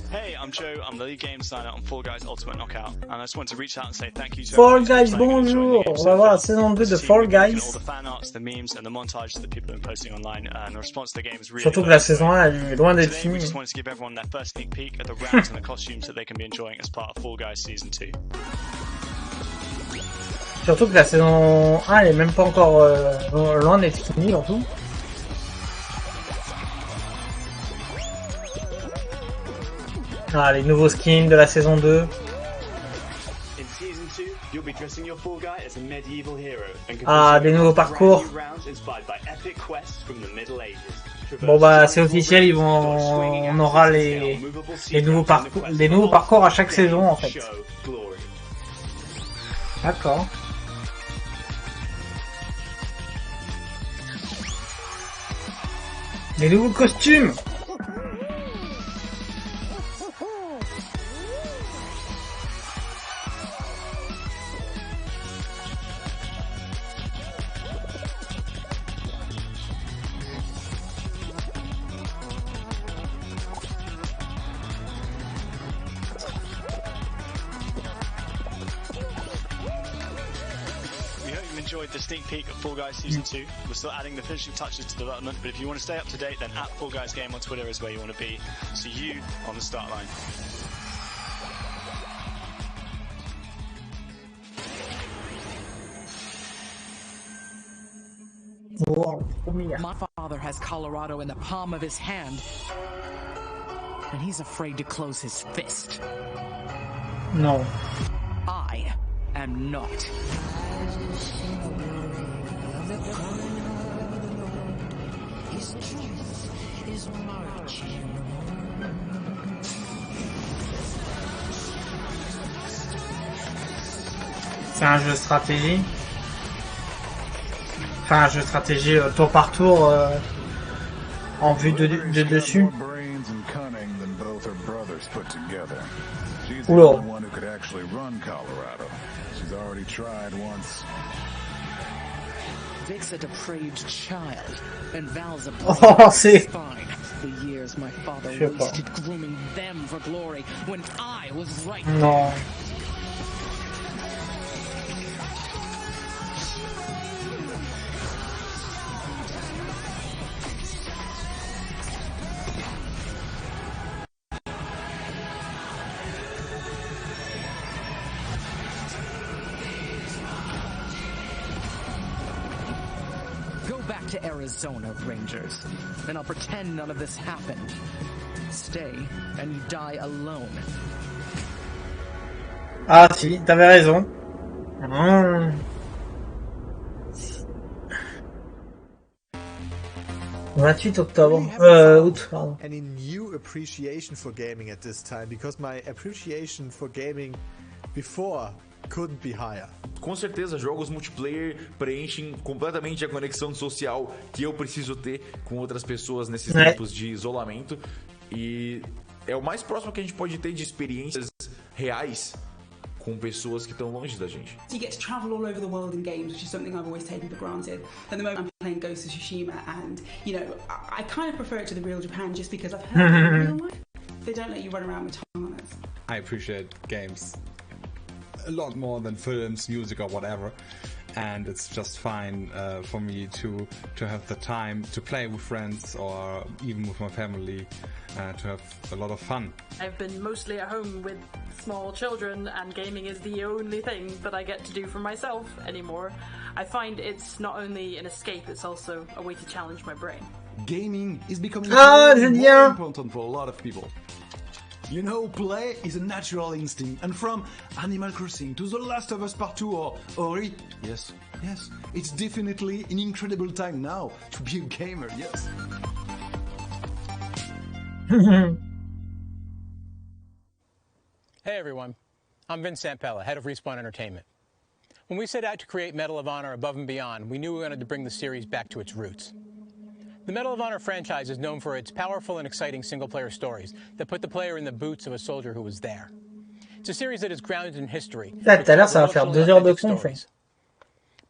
Hey, I'm Joe. I'm the lead game designer on Fall Guys Ultimate Knockout, and I just want to reach out and say thank you to Fall Guys, bonjour. On va voir la saison 2 de Fall Guys. All the fan arts, the memes, and the montages that people have been posting online, and the response to the game is really Surtout que la saison 1 est loin d'être finie. We finie. just wanted to give everyone their first sneak peek at the rounds and the costumes that they can be enjoying as part of Fall Guys Season 2. Surtout que la saison 1 elle est même pas encore loin d'être finie en tout. Ah, les nouveaux skins de la saison 2. Ah, des nouveaux parcours. Bon bah c'est officiel, on aura les nouveaux parcours à chaque saison en fait. D'accord. Les nouveaux costumes. Enjoyed the sneak peek of Fall Guys Season 2. We're still adding the finishing touches to development, but if you want to stay up to date, then at Fall Guys Game on Twitter is where you want to be. See you on the start line. My father has Colorado in the palm of his hand, and he's afraid to close his fist. No. I am not. His truth is marching. C'est un jeu stratégie. Enfin, un jeu stratégie tour par tour en vue de dessus. Oula. Vic's a depraved child, and Val's a c'est... fine. The years my father wasted grooming them for glory when I was right. Non. To Arizona, Rangers, and I'll pretend none of this happened. Stay, and you die alone. Ah si, t'avais raison. 28 octobre. Août, pardon. Any new appreciation for gaming at this time, because my appreciation for gaming before couldn't be higher. Com certeza, jogos multiplayer preenchem completamente a conexão social que eu preciso ter com outras pessoas nesses tempos de isolamento. E é o mais próximo que a gente pode ter de experiências reais com pessoas que estão longe da gente. You get to travel all over the world in games, which is something I've always taken for granted. At the moment I'm playing Ghost of Tsushima, and you know, I kind of prefer it to the real Japan just because I've heard it in real life. They don't let you run around with katanas. I appreciate games a lot more than films, music, or whatever, and it's just fine for me to have the time to play with friends or even with my family, to have a lot of fun. I've been mostly at home with small children, and gaming is the only thing that I get to do for myself anymore. I find it's not only an escape, it's also a way to challenge my brain. Gaming is becoming more important for a lot of people. You know, play is a natural instinct, and from Animal Crossing to The Last of Us Part 2 or Ori, yes, it's definitely an incredible time now to be a gamer, yes. Hey everyone, I'm Vince Sampella, head of Respawn Entertainment. When we set out to create Medal of Honor Above and Beyond, we knew we wanted to bring the series back to its roots. The Medal of Honor franchise is known for its powerful and exciting single-player stories that put the player in the boots of a soldier who was there. It's a series that is grounded in history. Tout à l'heure, ça va faire 2 heures de conf.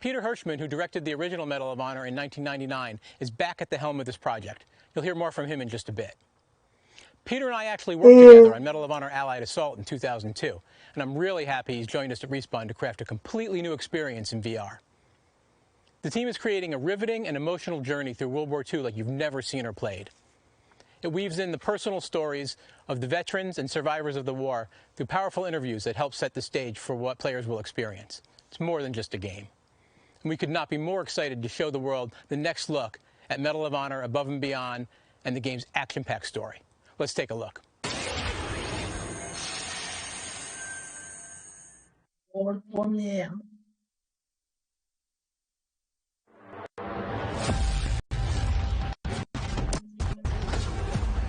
Peter Hirschman, who directed the original Medal of Honor in 1999, is back at the helm of this project. You'll hear more from him in just a bit. Peter and I actually worked together on Medal of Honor Allied Assault in 2002, and I'm really happy he's joined us at Respawn to craft a completely new experience in VR. The team is creating a riveting and emotional journey through World War II like you've never seen or played. It weaves in the personal stories of the veterans and survivors of the war through powerful interviews that help set the stage for what players will experience. It's more than just a game. And we could not be more excited to show the world the next look at Medal of Honor Above and Beyond and the game's action-packed story. Let's take a look. World premiere.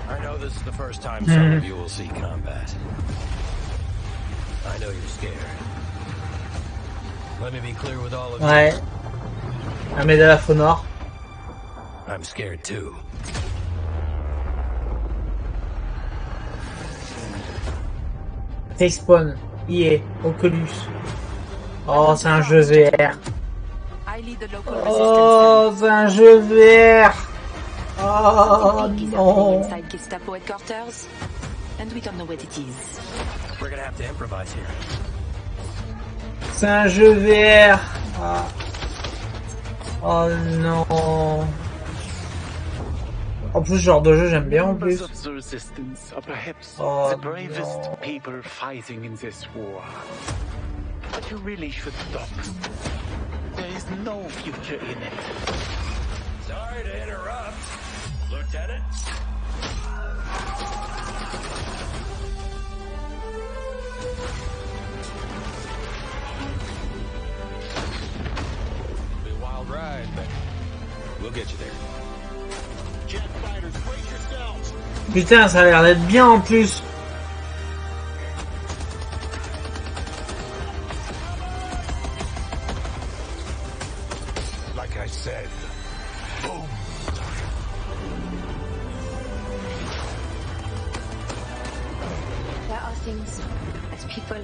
I know this is the first time some of you will see combat. I know you're scared. Let me be clear with all of you. Ouais. Un Medal of Honor. I'm scared too. Respawn, EA, Oculus. Oh, c'est un jeu VR. Oh, c'est un jeu VR. Oh non. C'est un jeu VR. Ah. Oh non. En plus, ce genre de jeu, j'aime bien en plus. Oh non. But you really should stop. There is no future in it. Sorry to interrupt. Lieutenant? Be a wild ride, but we'll get you there. Jet fighters, brace yourselves. Putain, ça a l'air d'être bien en plus. Like I said, boom. There are things as people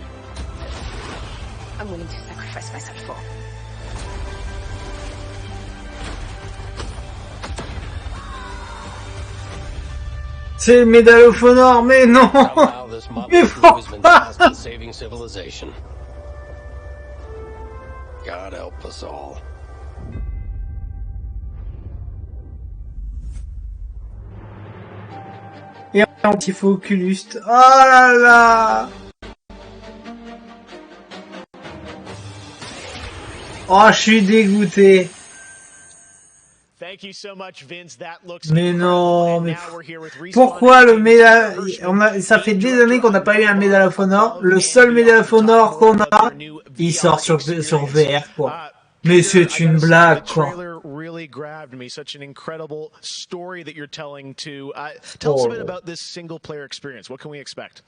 I'm willing to sacrifice myself for. C'est le Medal of Honor, mais non. Mais pourquoi? Saving civilization. God help us all. Et un petit faux Oculus. Oh là là. Oh, je suis dégoûté. Mais non, mais pourquoi le Medal... Ça fait des années qu'on n'a pas eu un Medal of Honor. Le seul Medal of Honor qu'on a, il sort sur VR, quoi. Mais c'est une blague, quoi. Really grabbed me. Such an incredible story that you're telling. Tell us a bit about this single-player experience. What can we expect?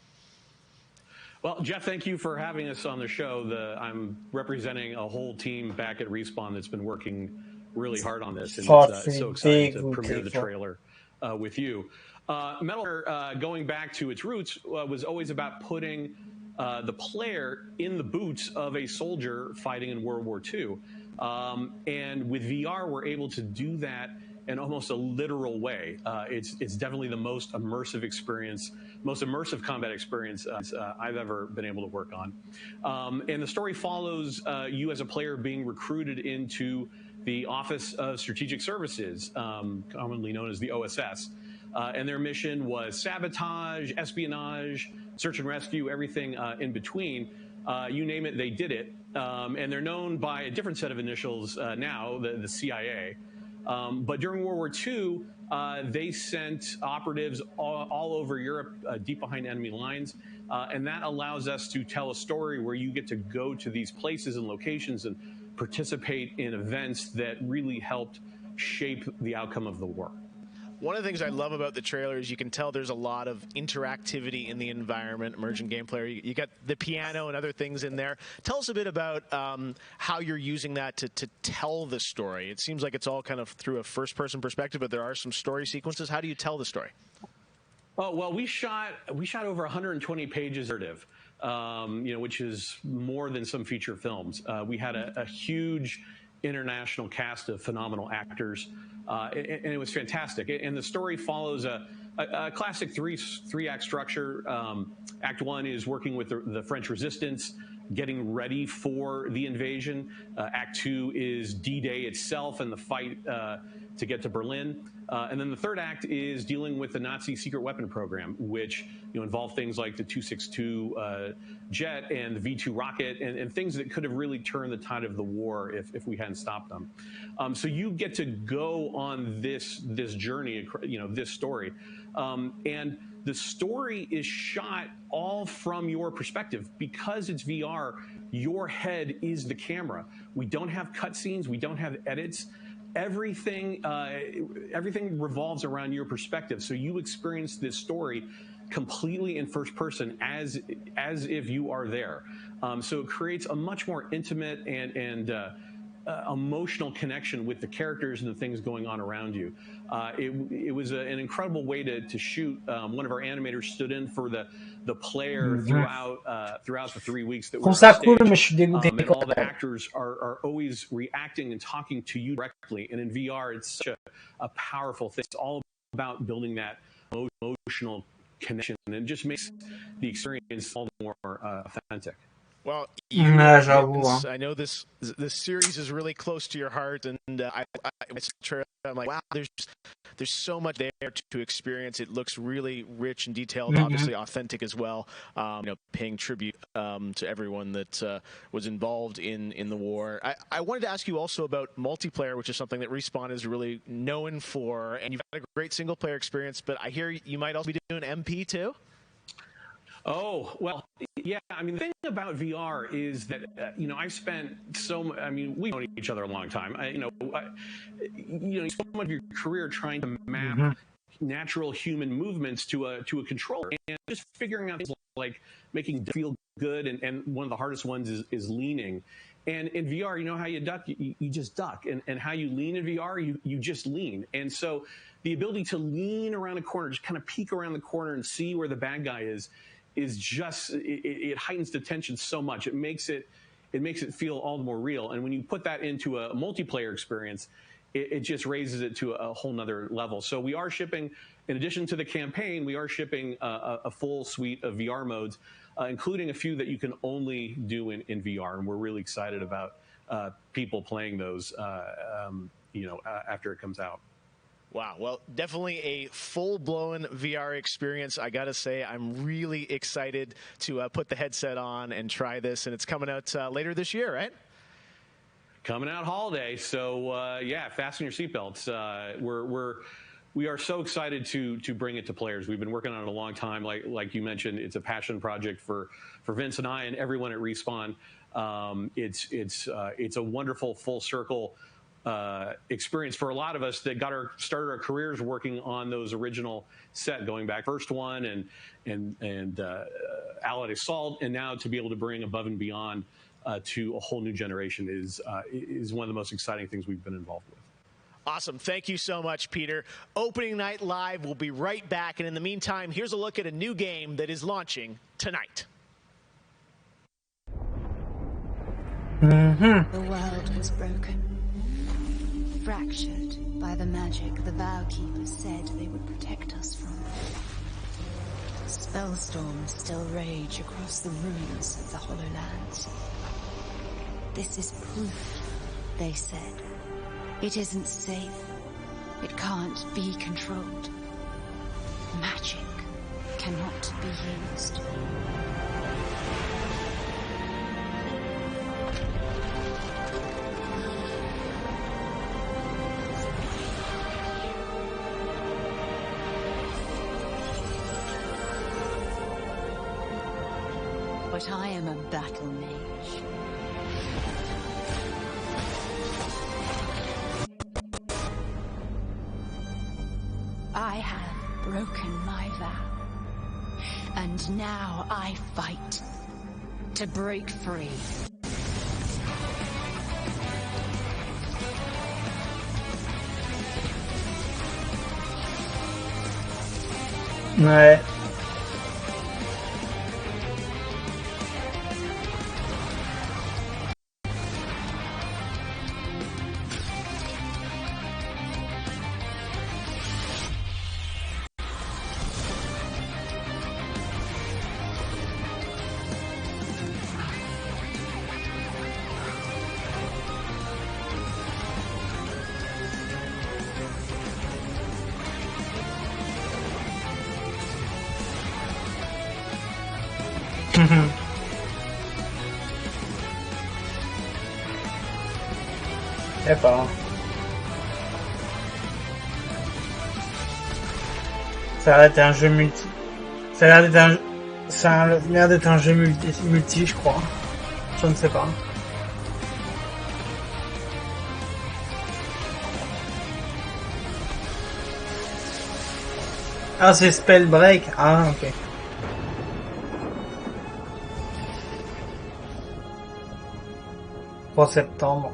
Well, Jeff, thank you for having us on the show. I'm representing a whole team back at Respawn that's been working really hard on this, and it's so exciting to premiere the trailer with you. Metal Gear, going back to its roots, was always about putting the player in the boots of a soldier fighting in World War II. And with VR, we're able to do that in almost a literal way. It's definitely the most immersive experience, most immersive combat experience I've ever been able to work on. And the story follows you as a player being recruited into the Office of Strategic Services, commonly known as the OSS. And their mission was sabotage, espionage, search and rescue, everything in between. You name it, they did it. And they're known by a different set of initials now, the CIA. But during World War II, they sent operatives all over Europe, deep behind enemy lines. And that allows us to tell a story where you get to go to these places and locations and participate in events that really helped shape the outcome of the war. One of the things I love about the trailer is you can tell there's a lot of interactivity in the environment, emergent gameplay. You got the piano and other things in there. Tell us a bit about how you're using that to tell the story. It seems like it's all kind of through a first-person perspective, but there are some story sequences. How do you tell the story? Oh, well, we shot over 120 pages of narrative, which is more than some feature films. We had a huge international cast of phenomenal actors, and it was fantastic. And the story follows a classic three-act structure. Act one is working with the French resistance, getting ready for the invasion. Act two is D-Day itself and the fight to get to Berlin. And then the third act is dealing with the Nazi secret weapon program, which involved things like the 262 jet and the V2 rocket and things that could have really turned the tide of the war if we hadn't stopped them. So you get to go on this journey, this story. And the story is shot all from your perspective. Because it's VR, your head is the camera. We don't have cutscenes. We don't have edits. Everything revolves around your perspective. So you experience this story completely in first person as if you are there. So it creates a much more intimate and emotional connection with the characters and the things going on around you. It was an incredible way to shoot. One of our animators stood in for the player throughout the 3 weeks that we were on stage. And all the actors are always reacting and talking to you directly. And in VR, it's such a powerful thing. It's all about building that emotional connection, and it just makes the experience all the more authentic. Well, I know this series is really close to your heart, and I'm like, wow, there's so much there to experience. It looks really rich and detailed, obviously authentic as well. Paying tribute to everyone that was involved in the war. I wanted to ask you also about multiplayer, which is something that Respawn is really known for, and you've had a great single player experience. But I hear you might also be doing MP too. Oh, well, yeah. I mean, the thing about VR is that, I've spent we've known each other a long time. So much of your career trying to map natural human movements to a controller, and just figuring out things like making it feel good. And one of the hardest ones is leaning. And in VR, you know how you duck? You just duck. And how you lean in VR, you just lean. And so the ability to lean around a corner, just kind of peek around the corner and see where the bad guy is just it heightens the tension so much. It makes it feel all the more real. And when you put that into a multiplayer experience, it just raises it to a whole nother level. So we are shipping, in addition to the campaign, we are shipping a full suite of VR modes, including a few that you can only do in VR. And we're really excited about people playing those, after it comes out. Wow. Well, definitely a full-blown VR experience. I got to say, I'm really excited to put the headset on and try this. And it's coming out later this year, right? Coming out holiday. So, fasten your seatbelts. We are so excited to bring it to players. We've been working on it a long time. Like you mentioned, it's a passion project for Vince and I and everyone at Respawn. It's a wonderful full circle experience for a lot of us that started our careers working on those original set, going back first one and Allied Assault, and now to be able to bring Above and Beyond to a whole new generation is one of the most exciting things we've been involved with. Awesome. Thank you so much, Peter. Opening Night Live will be right back. And in the meantime, here's a look at a new game that is launching tonight. The world was broken. Fractured by the magic the Vow Keepers said they would protect us from. Spellstorms still rage across the ruins of the Hollowlands. This is proof, they said. It isn't safe. It can't be controlled. Magic cannot be used. But I am a battle mage. I have broken my vow, and now I fight to break free. Ouais. Je sais pas. Ça a l'air d'être un jeu multi. Ça a l'air d'être un jeu multi, je crois. Je ne sais pas. Ah, c'est Spellbreak. Ah, ok. Pour septembre.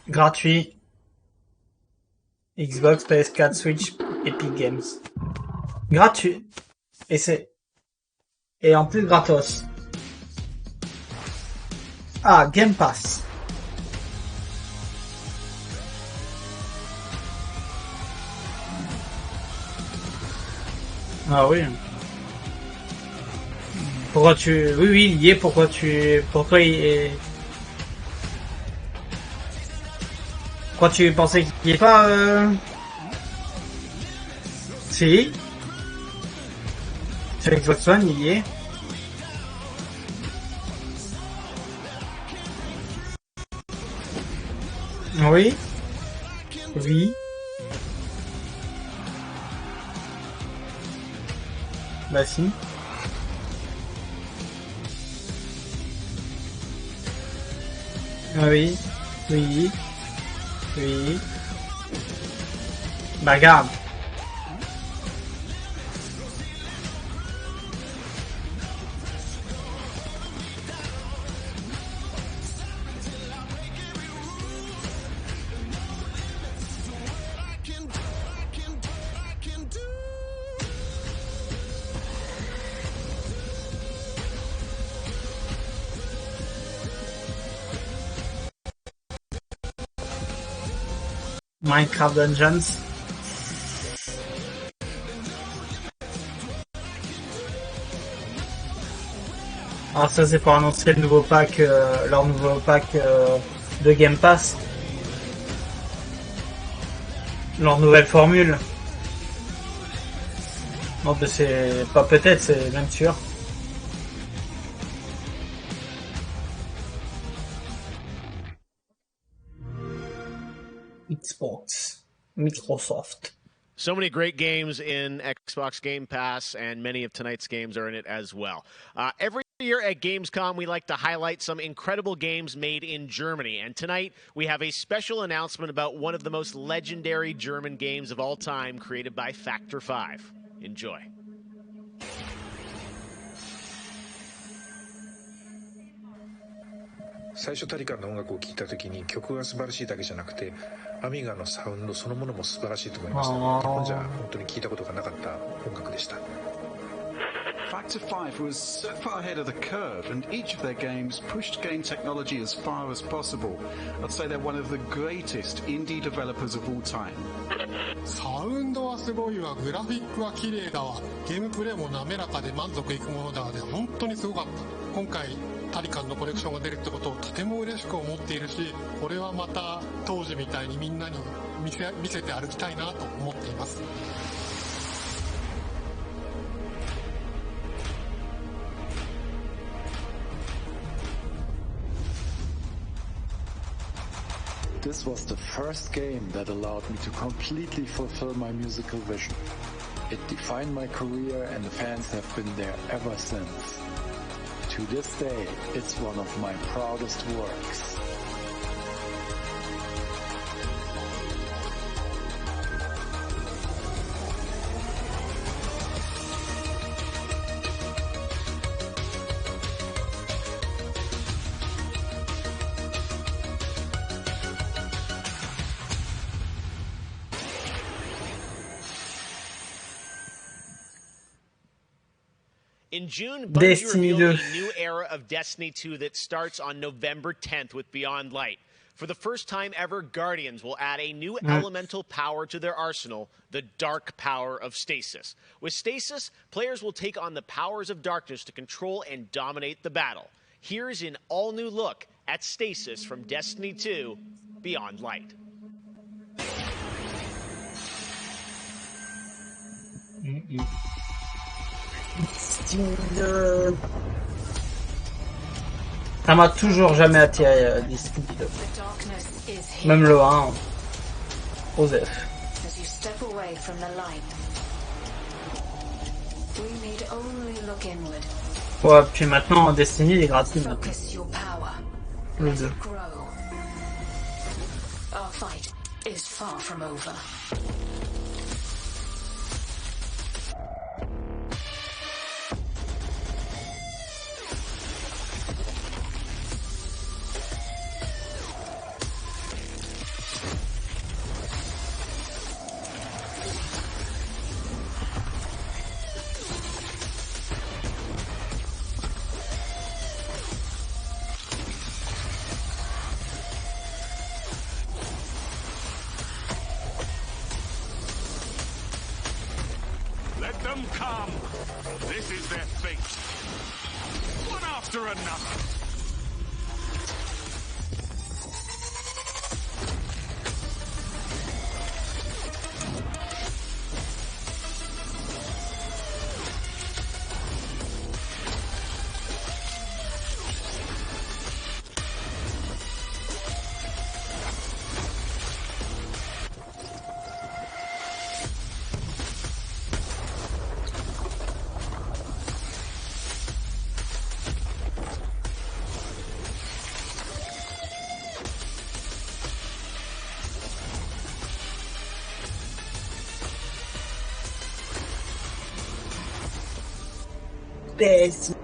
Gratuit. Xbox, PS4, Switch, Epic Games. Gratuit. Et en plus gratos. Ah, Game Pass. Ah oui. Pourquoi tu... Oui, il y est, pourquoi il est... Pourquoi tu pensais qu'il n'y est pas... Si. Sur Xbox One, il y est. Oui. Oui. Bah si. Oui. Oui. Oui. Bah garde. Minecraft Dungeons. Alors ça c'est pour annoncer le nouveau pack, leur nouveau pack de Game Pass. Leur nouvelle formule. Non mais c'est pas peut-être, c'est même sûr. Xbox, Microsoft. So many great games in Xbox Game Pass, and many of tonight's games are in it as well. Every year at Gamescom, we like to highlight some incredible games made in Germany. And tonight, we have a special announcement about one of the most legendary German games of all time, created by Factor 5. Enjoy.最初タリカンの音楽を聴いた時に曲が素晴らしいだけじゃなくてアミガのサウンドそのものも素晴らしいと思いました。日本じゃ本当に聴いたことがなかった音楽でした。Factor 5 was so far ahead of the curve, and each of their games pushed game technology as far as possible. I'd say they're one of the greatest indie developers of all time. サウンドはすごいわ、グラフィックは綺麗だわ、ゲームプレイも滑らかで満足いくものだわで、本当にすごかった。今回タリカンのコレクションが出るってことをとても嬉しく思っているし、これはまた当時みたいにみんなに見せて歩きたいなと思っています。This was the first game that allowed me to completely fulfill my musical vision. It defined my career and the fans have been there ever since. To this day, it's one of my proudest works. In June, Bungie revealed a new era of Destiny 2 that starts on November 10th with Beyond Light. For the first time ever, Guardians will add a new elemental power to their arsenal, the dark power of Stasis. With Stasis, players will take on the powers of darkness to control and dominate the battle. Here's an all-new look at Stasis from Destiny 2, Beyond Light. Ça m'a toujours jamais attiré Destiny 2. Même le 1. Osef. Ouais, puis maintenant Destiny il est gratuit maintenant. Le 2. them come. This is their fate. One after another.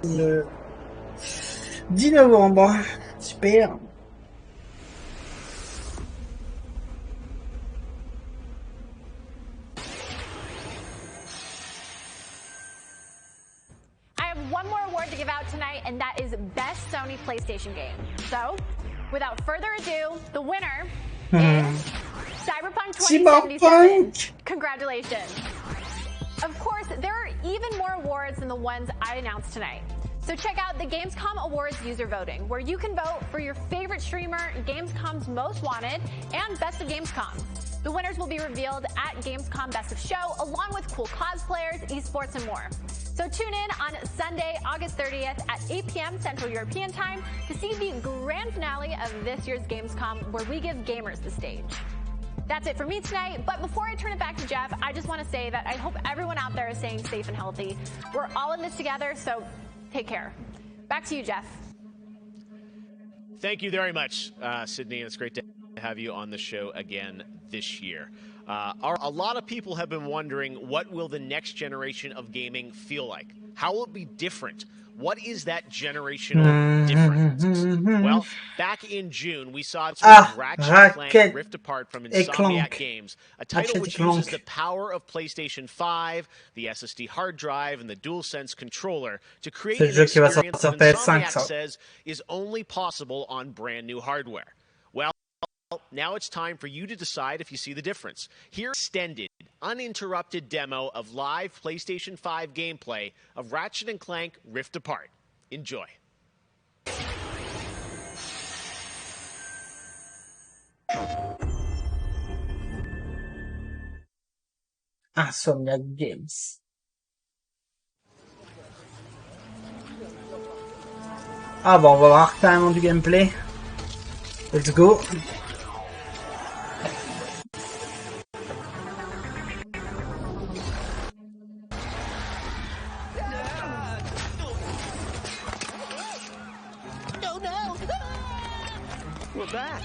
Le 10 novembre. Super. I have one more award to give out tonight, and that is Best Sony PlayStation Game. So, without further ado, the winner is Cyberpunk 2077. Congratulations. Of course, there are even more awards than the ones I announced tonight. So check out the Gamescom Awards user voting, where you can vote for your favorite streamer, Gamescom's Most Wanted, and Best of Gamescom. The winners will be revealed at Gamescom Best of Show, along with cool cosplayers, esports, and more. So tune in on Sunday, August 30th at 8 p.m. Central European Time to see the grand finale of this year's Gamescom, where we give gamers the stage. That's it for me tonight, but before I turn it back to Jeff, I just want to say that I hope everyone out there is staying safe and healthy. We're all in this together, so take care. Back to you, Jeff. Thank you very much, Sydney. It's great to have you on the show again this year. A lot of people have been wondering, what will the next generation of gaming feel like? How will it be different? What is that generational difference? Well, back in June, we saw Ratchet & Clank Rift Apart from Insomniac Games, a title which uses the power of PlayStation 5, the SSD hard drive, and the DualSense controller to create an experience that Insomniac says is only possible on brand new hardware. Well, now it's time for you to decide if you see the difference. Here's an extended, uninterrupted demo of live PlayStation 5 gameplay of Ratchet & Clank Rift Apart. Enjoy. Insomniac Games. Ah bon, on va voir carrément du gameplay. Let's go. We're back.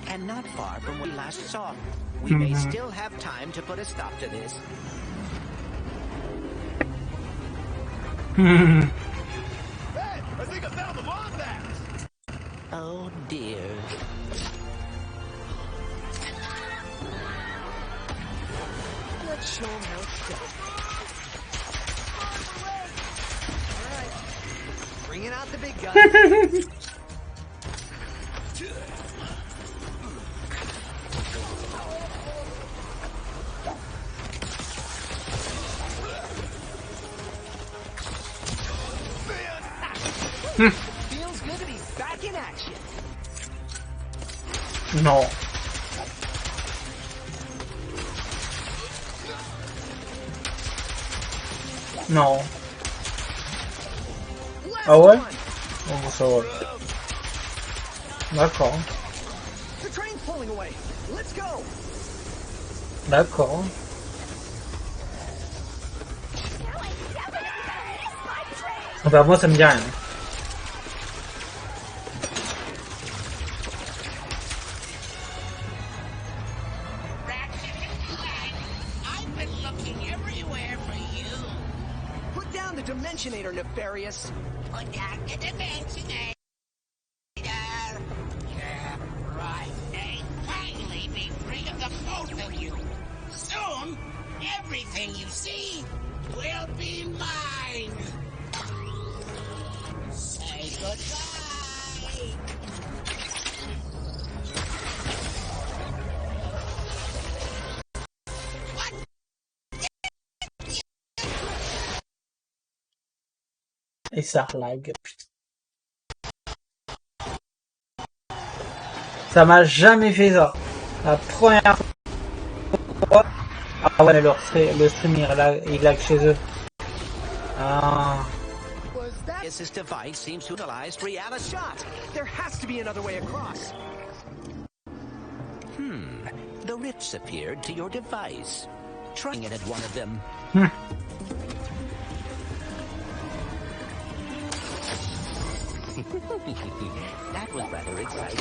And not far from where we last saw. We may still have time to put a stop to this. Hey, I think I found the wombat! Oh dear. Let's show them how it's done. Alright. Bringing out the big guns. Feels good to be back in action. No. Non. Ah ouais? Oh, ça va. D'accord. D'accord. Bah moi ça me dit rien. Nefarious. Put down the Dimensionator. Yeah, right. Hey, finally be free of the both of you. Soon, everything you see will be mine. Say goodbye. What? Et ça lag, putain. Ça m'a jamais fait ça. La première fois. Ah ouais, mais le stream il lag chez eux. Ah. This device seems to utilize Rihanna shot. There has to be another way across. The rifts appeared to your device. Trying it at one of them. That was rather exciting.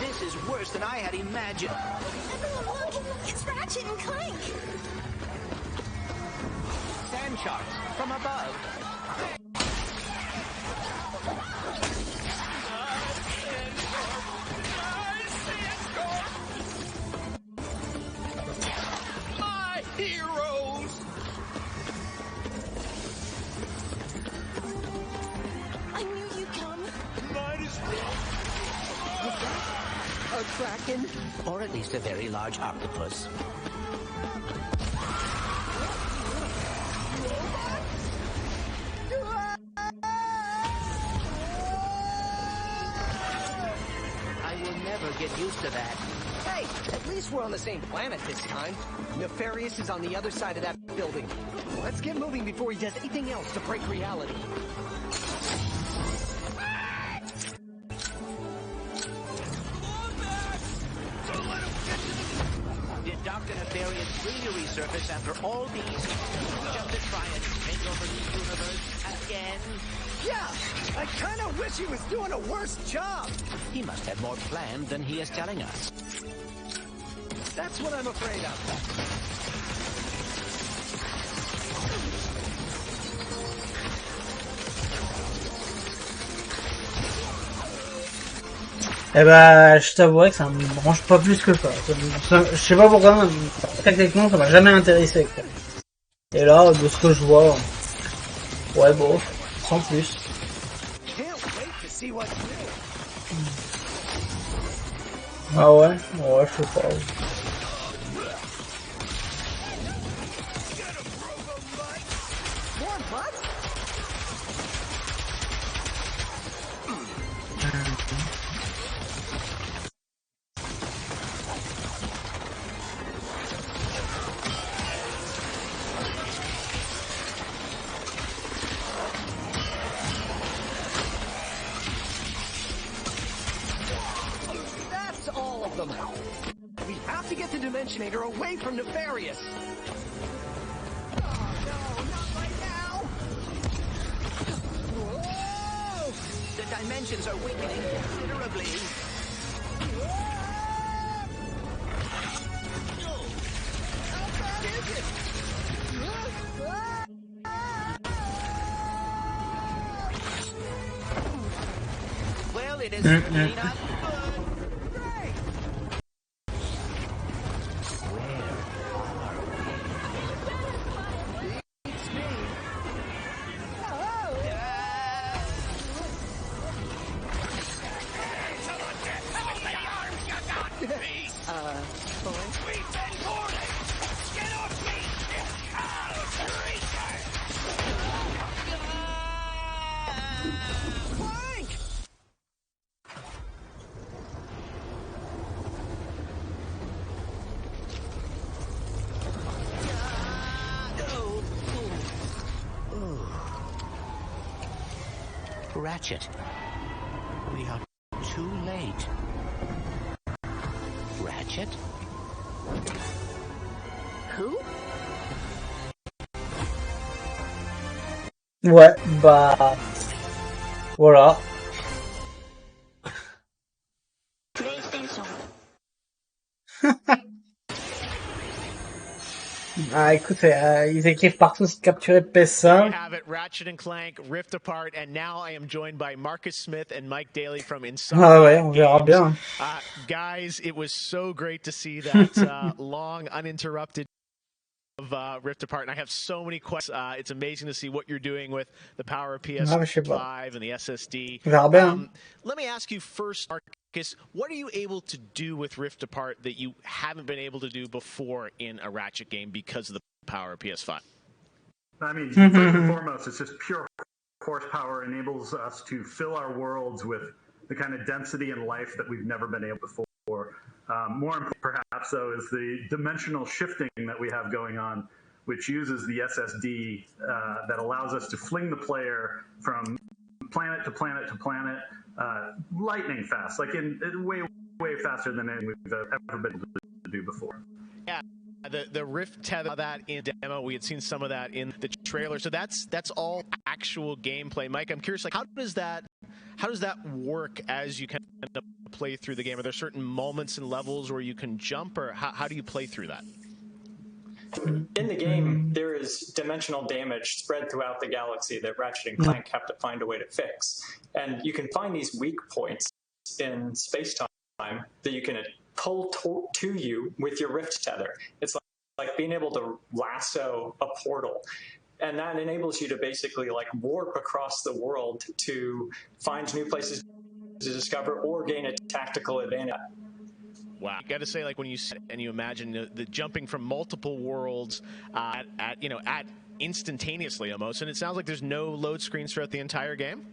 This is worse than I had imagined. Look, it's Ratchet and Clank. Sand sharks from above. My heroes. I knew you'd come. Might as well. A kraken? Or at least a very large octopus. I will never get used to that. Hey, at least we're on the same planet this time. Nefarious is on the other side of that building. Let's get moving before he does anything else to break reality. Did Dr. Nefarious really resurface after all these years just to try and take over the universe again? Yeah, I kind of wish he was doing a worse job. He must have more planned than he is telling us. That's what I'm afraid of. Eh ben, je t'avouerais que ça me branche pas plus que ça. Je sais pas pourquoi, techniquement, ça m'a jamais intéressé, quoi. Et là, de ce que je vois, ouais, bon, sans plus. Ah ouais, ouais, je sais pas. That's all of them. We have to get the Dimensionator away from Nefarious. Oh no, not right now. Whoa! The dimensions are weakening considerably. How bad is it? Well, it is certainly not Ratchet. We are too late. Ratchet? Who? Ouais, bah... Voilà. PlayStation Ah, écoute, ils écrivent partout c'est capturé de PS5. We have it, Ratchet & Clank, Rift Apart, and now I am joined by Marcus Smith and Mike Daly from Insomniac Ah ouais, on verra bien. Guys, it was so great to see that long, uninterrupted of Rift Apart, and I have so many questions. It's amazing to see what you're doing with the power of PS5 and the SSD. Let me ask you first, Marcus, what are you able to do with Rift Apart that you haven't been able to do before in a Ratchet game because of the power of PS5? I mean, first and foremost, it's just pure horsepower enables us to fill our worlds with the kind of density and life that we've never been able before. More important, perhaps, though, is the dimensional shifting that we have going on, which uses the SSD that allows us to fling the player from planet to planet to planet, lightning fast, like in way faster than anything we've ever been able to do before. Yeah. The Rift Tether, that in demo, we had seen some of that in the trailer. So that's all actual gameplay. Mike, I'm curious, like, how does that work as you kind of play through the game? Are there certain moments and levels where you can jump, or how do you play through that? In the game, there is dimensional damage spread throughout the galaxy that Ratchet and Clank have to find a way to fix. And you can find these weak points in space-time that you can pull to you with your Rift Tether. It's like being able to lasso a portal. And that enables you to basically like warp across the world to find new places to discover or gain a tactical advantage. Wow. You got to say, like, when you sit and you imagine the jumping from multiple worlds at instantaneously almost, and it sounds like there's no load screens throughout the entire game?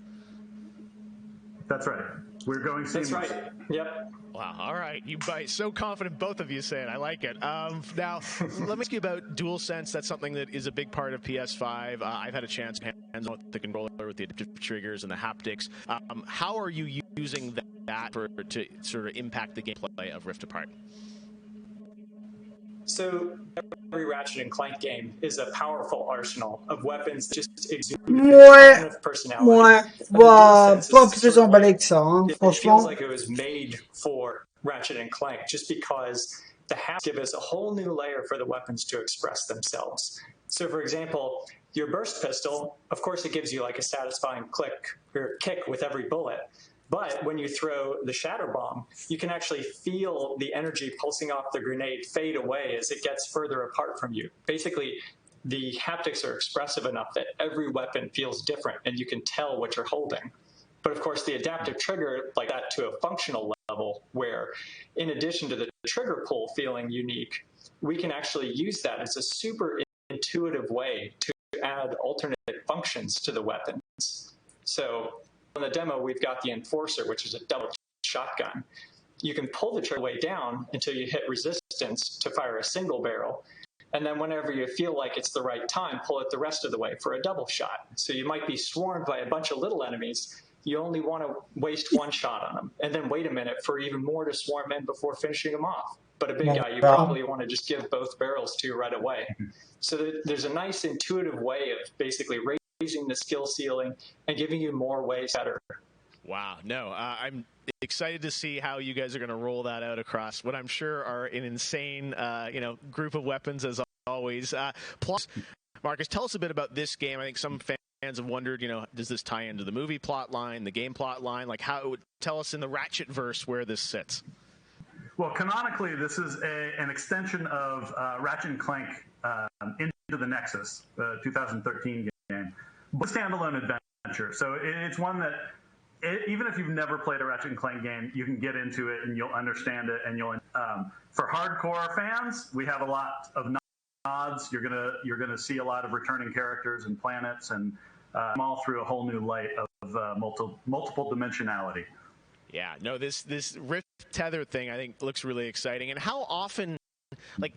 That's right. We're going seamless. That's right. Yep. Wow. All right. You guys, so confident, both of you say it. I like it. Now, let me ask you about DualSense. That's something that is a big part of PS5. I've had a chance to hands-on with the controller, with the adaptive triggers and the haptics. How are you using that to sort of impact the gameplay of Rift Apart? So every Ratchet and Clank game is a powerful arsenal of weapons that just exude a ton of personality. Pas plus emballé que ça, hein, It feels franchement. like it was made for Ratchet and Clank just because the haptics give us a whole new layer for the weapons to express themselves. So for example, your burst pistol, of course it gives you like a satisfying kick with every bullet. But when you throw the shatter bomb, you can actually feel the energy pulsing off the grenade fade away as it gets further apart from you. Basically, the haptics are expressive enough that every weapon feels different and you can tell what you're holding. But of course, the adaptive trigger, like that to a functional level, where in addition to the trigger pull feeling unique, we can actually use that as a super intuitive way to add alternate functions to the weapons. So in the demo, we've got the Enforcer, which is a double shotgun. You can pull the trigger way down until you hit resistance to fire a single barrel. And then whenever you feel like it's the right time, pull it the rest of the way for a double shot. So you might be swarmed by a bunch of little enemies. You only want to waste one shot on them. And then wait a minute for even more to swarm in before finishing them off. But a big guy, you probably want to just give both barrels to right away. So there's a nice intuitive way of basically raising the skill ceiling and giving you more ways better. Wow. No, I'm excited to see how you guys are going to roll that out across what I'm sure are an insane, group of weapons as always. Plus, Marcus, tell us a bit about this game. I think some fans have wondered, does this tie into the movie plot line, the game plot line? Like, how it would tell us in the Ratchet verse where this sits. Well, canonically, this is an extension of Ratchet and Clank Into the Nexus, the 2013 game, but standalone adventure. So it's one that, even if you've never played a Ratchet and Clank game, you can get into it and you'll understand it. And for hardcore fans, we have a lot of nods. You're gonna see a lot of returning characters and planets, and all through a whole new light of multiple dimensionality. Yeah, no, this Rift Tether thing I think looks really exciting. And how often,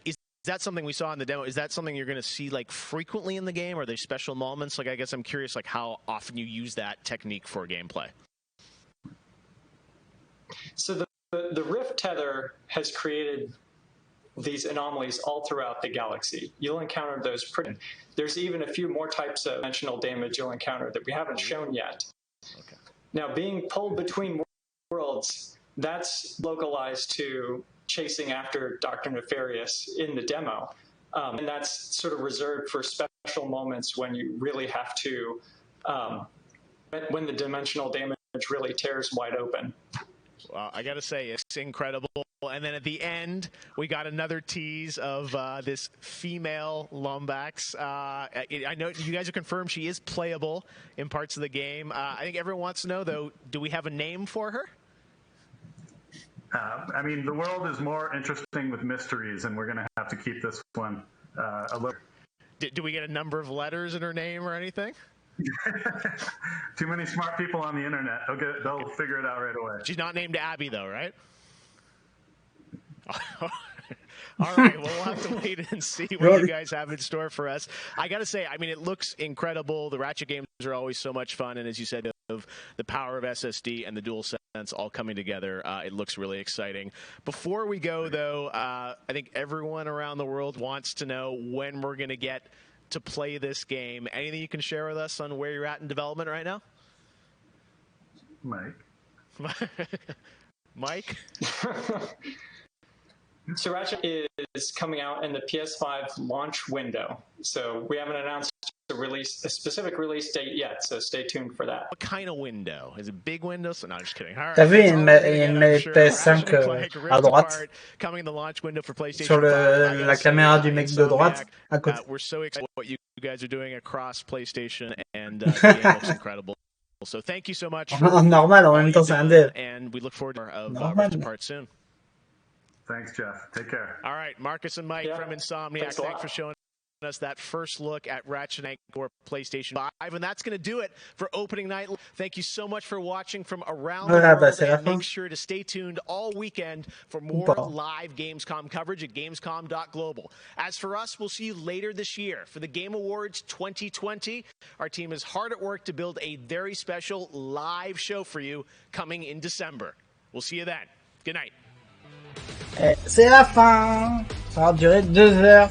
is that something we saw in the demo? Is that something you're going to see frequently in the game? Are there special moments? I guess I'm curious how often you use that technique for gameplay. So the Rift Tether has created these anomalies all throughout the galaxy. You'll encounter those. There's even a few more types of dimensional damage you'll encounter that we haven't shown yet. Okay. Now, being pulled between worlds that's localized to chasing after Dr. Nefarious in the demo. And that's sort of reserved for special moments when you really have to, when the dimensional damage really tears wide open. Well, I got to say, it's incredible. And then at the end, we got another tease of this female Lombax. I know you guys have confirmed she is playable in parts of the game. I think everyone wants to know, though, do we have a name for her? I mean, the world is more interesting with mysteries, and we're going to have to keep this one a little. Do we get a number of letters in her name or anything? Too many smart people on the internet. They'll figure it out right away. She's not named Abby, though, right? All right, well, we'll have to wait and see what you guys have in store for us. I got to say, I mean, it looks incredible. The Ratchet games are always so much fun, and as you said, of the power of SSD and the DualSense all coming together, it looks really exciting. Before we go, though, I think everyone around the world wants to know when we're going to get to play this game. Anything you can share with us on where you're at in development right now? Mike? So Ratchet is coming out in the PS5 launch window. So we haven't announced a specific release date yet, so stay tuned for that. What kind of window? Is it a big window? So, no, just kidding. Right, t'as vu, il met PS5 à droite sur la caméra du mec de droite à côté. We're so excited what you guys are doing across PlayStation, and the game looks incredible. So thank you so much. Normal, en même temps c'est un dev. And we look forward to Rift Apart soon. Thanks, Jeff. Take care. All right, Marcus and Mike from Insomniac, thanks for showing us that first look at Ratchet & Clank PlayStation 5, and that's going to do it for opening night. Thank you so much for watching from around the world, and make sure to stay tuned all weekend for more live Gamescom coverage at gamescom.global. As for us, we'll see you later this year for the Game Awards 2020. Our team is hard at work to build a very special live show for you coming in December. We'll see you then. Good night. Et c'est la fin. Ça va durer 2h20.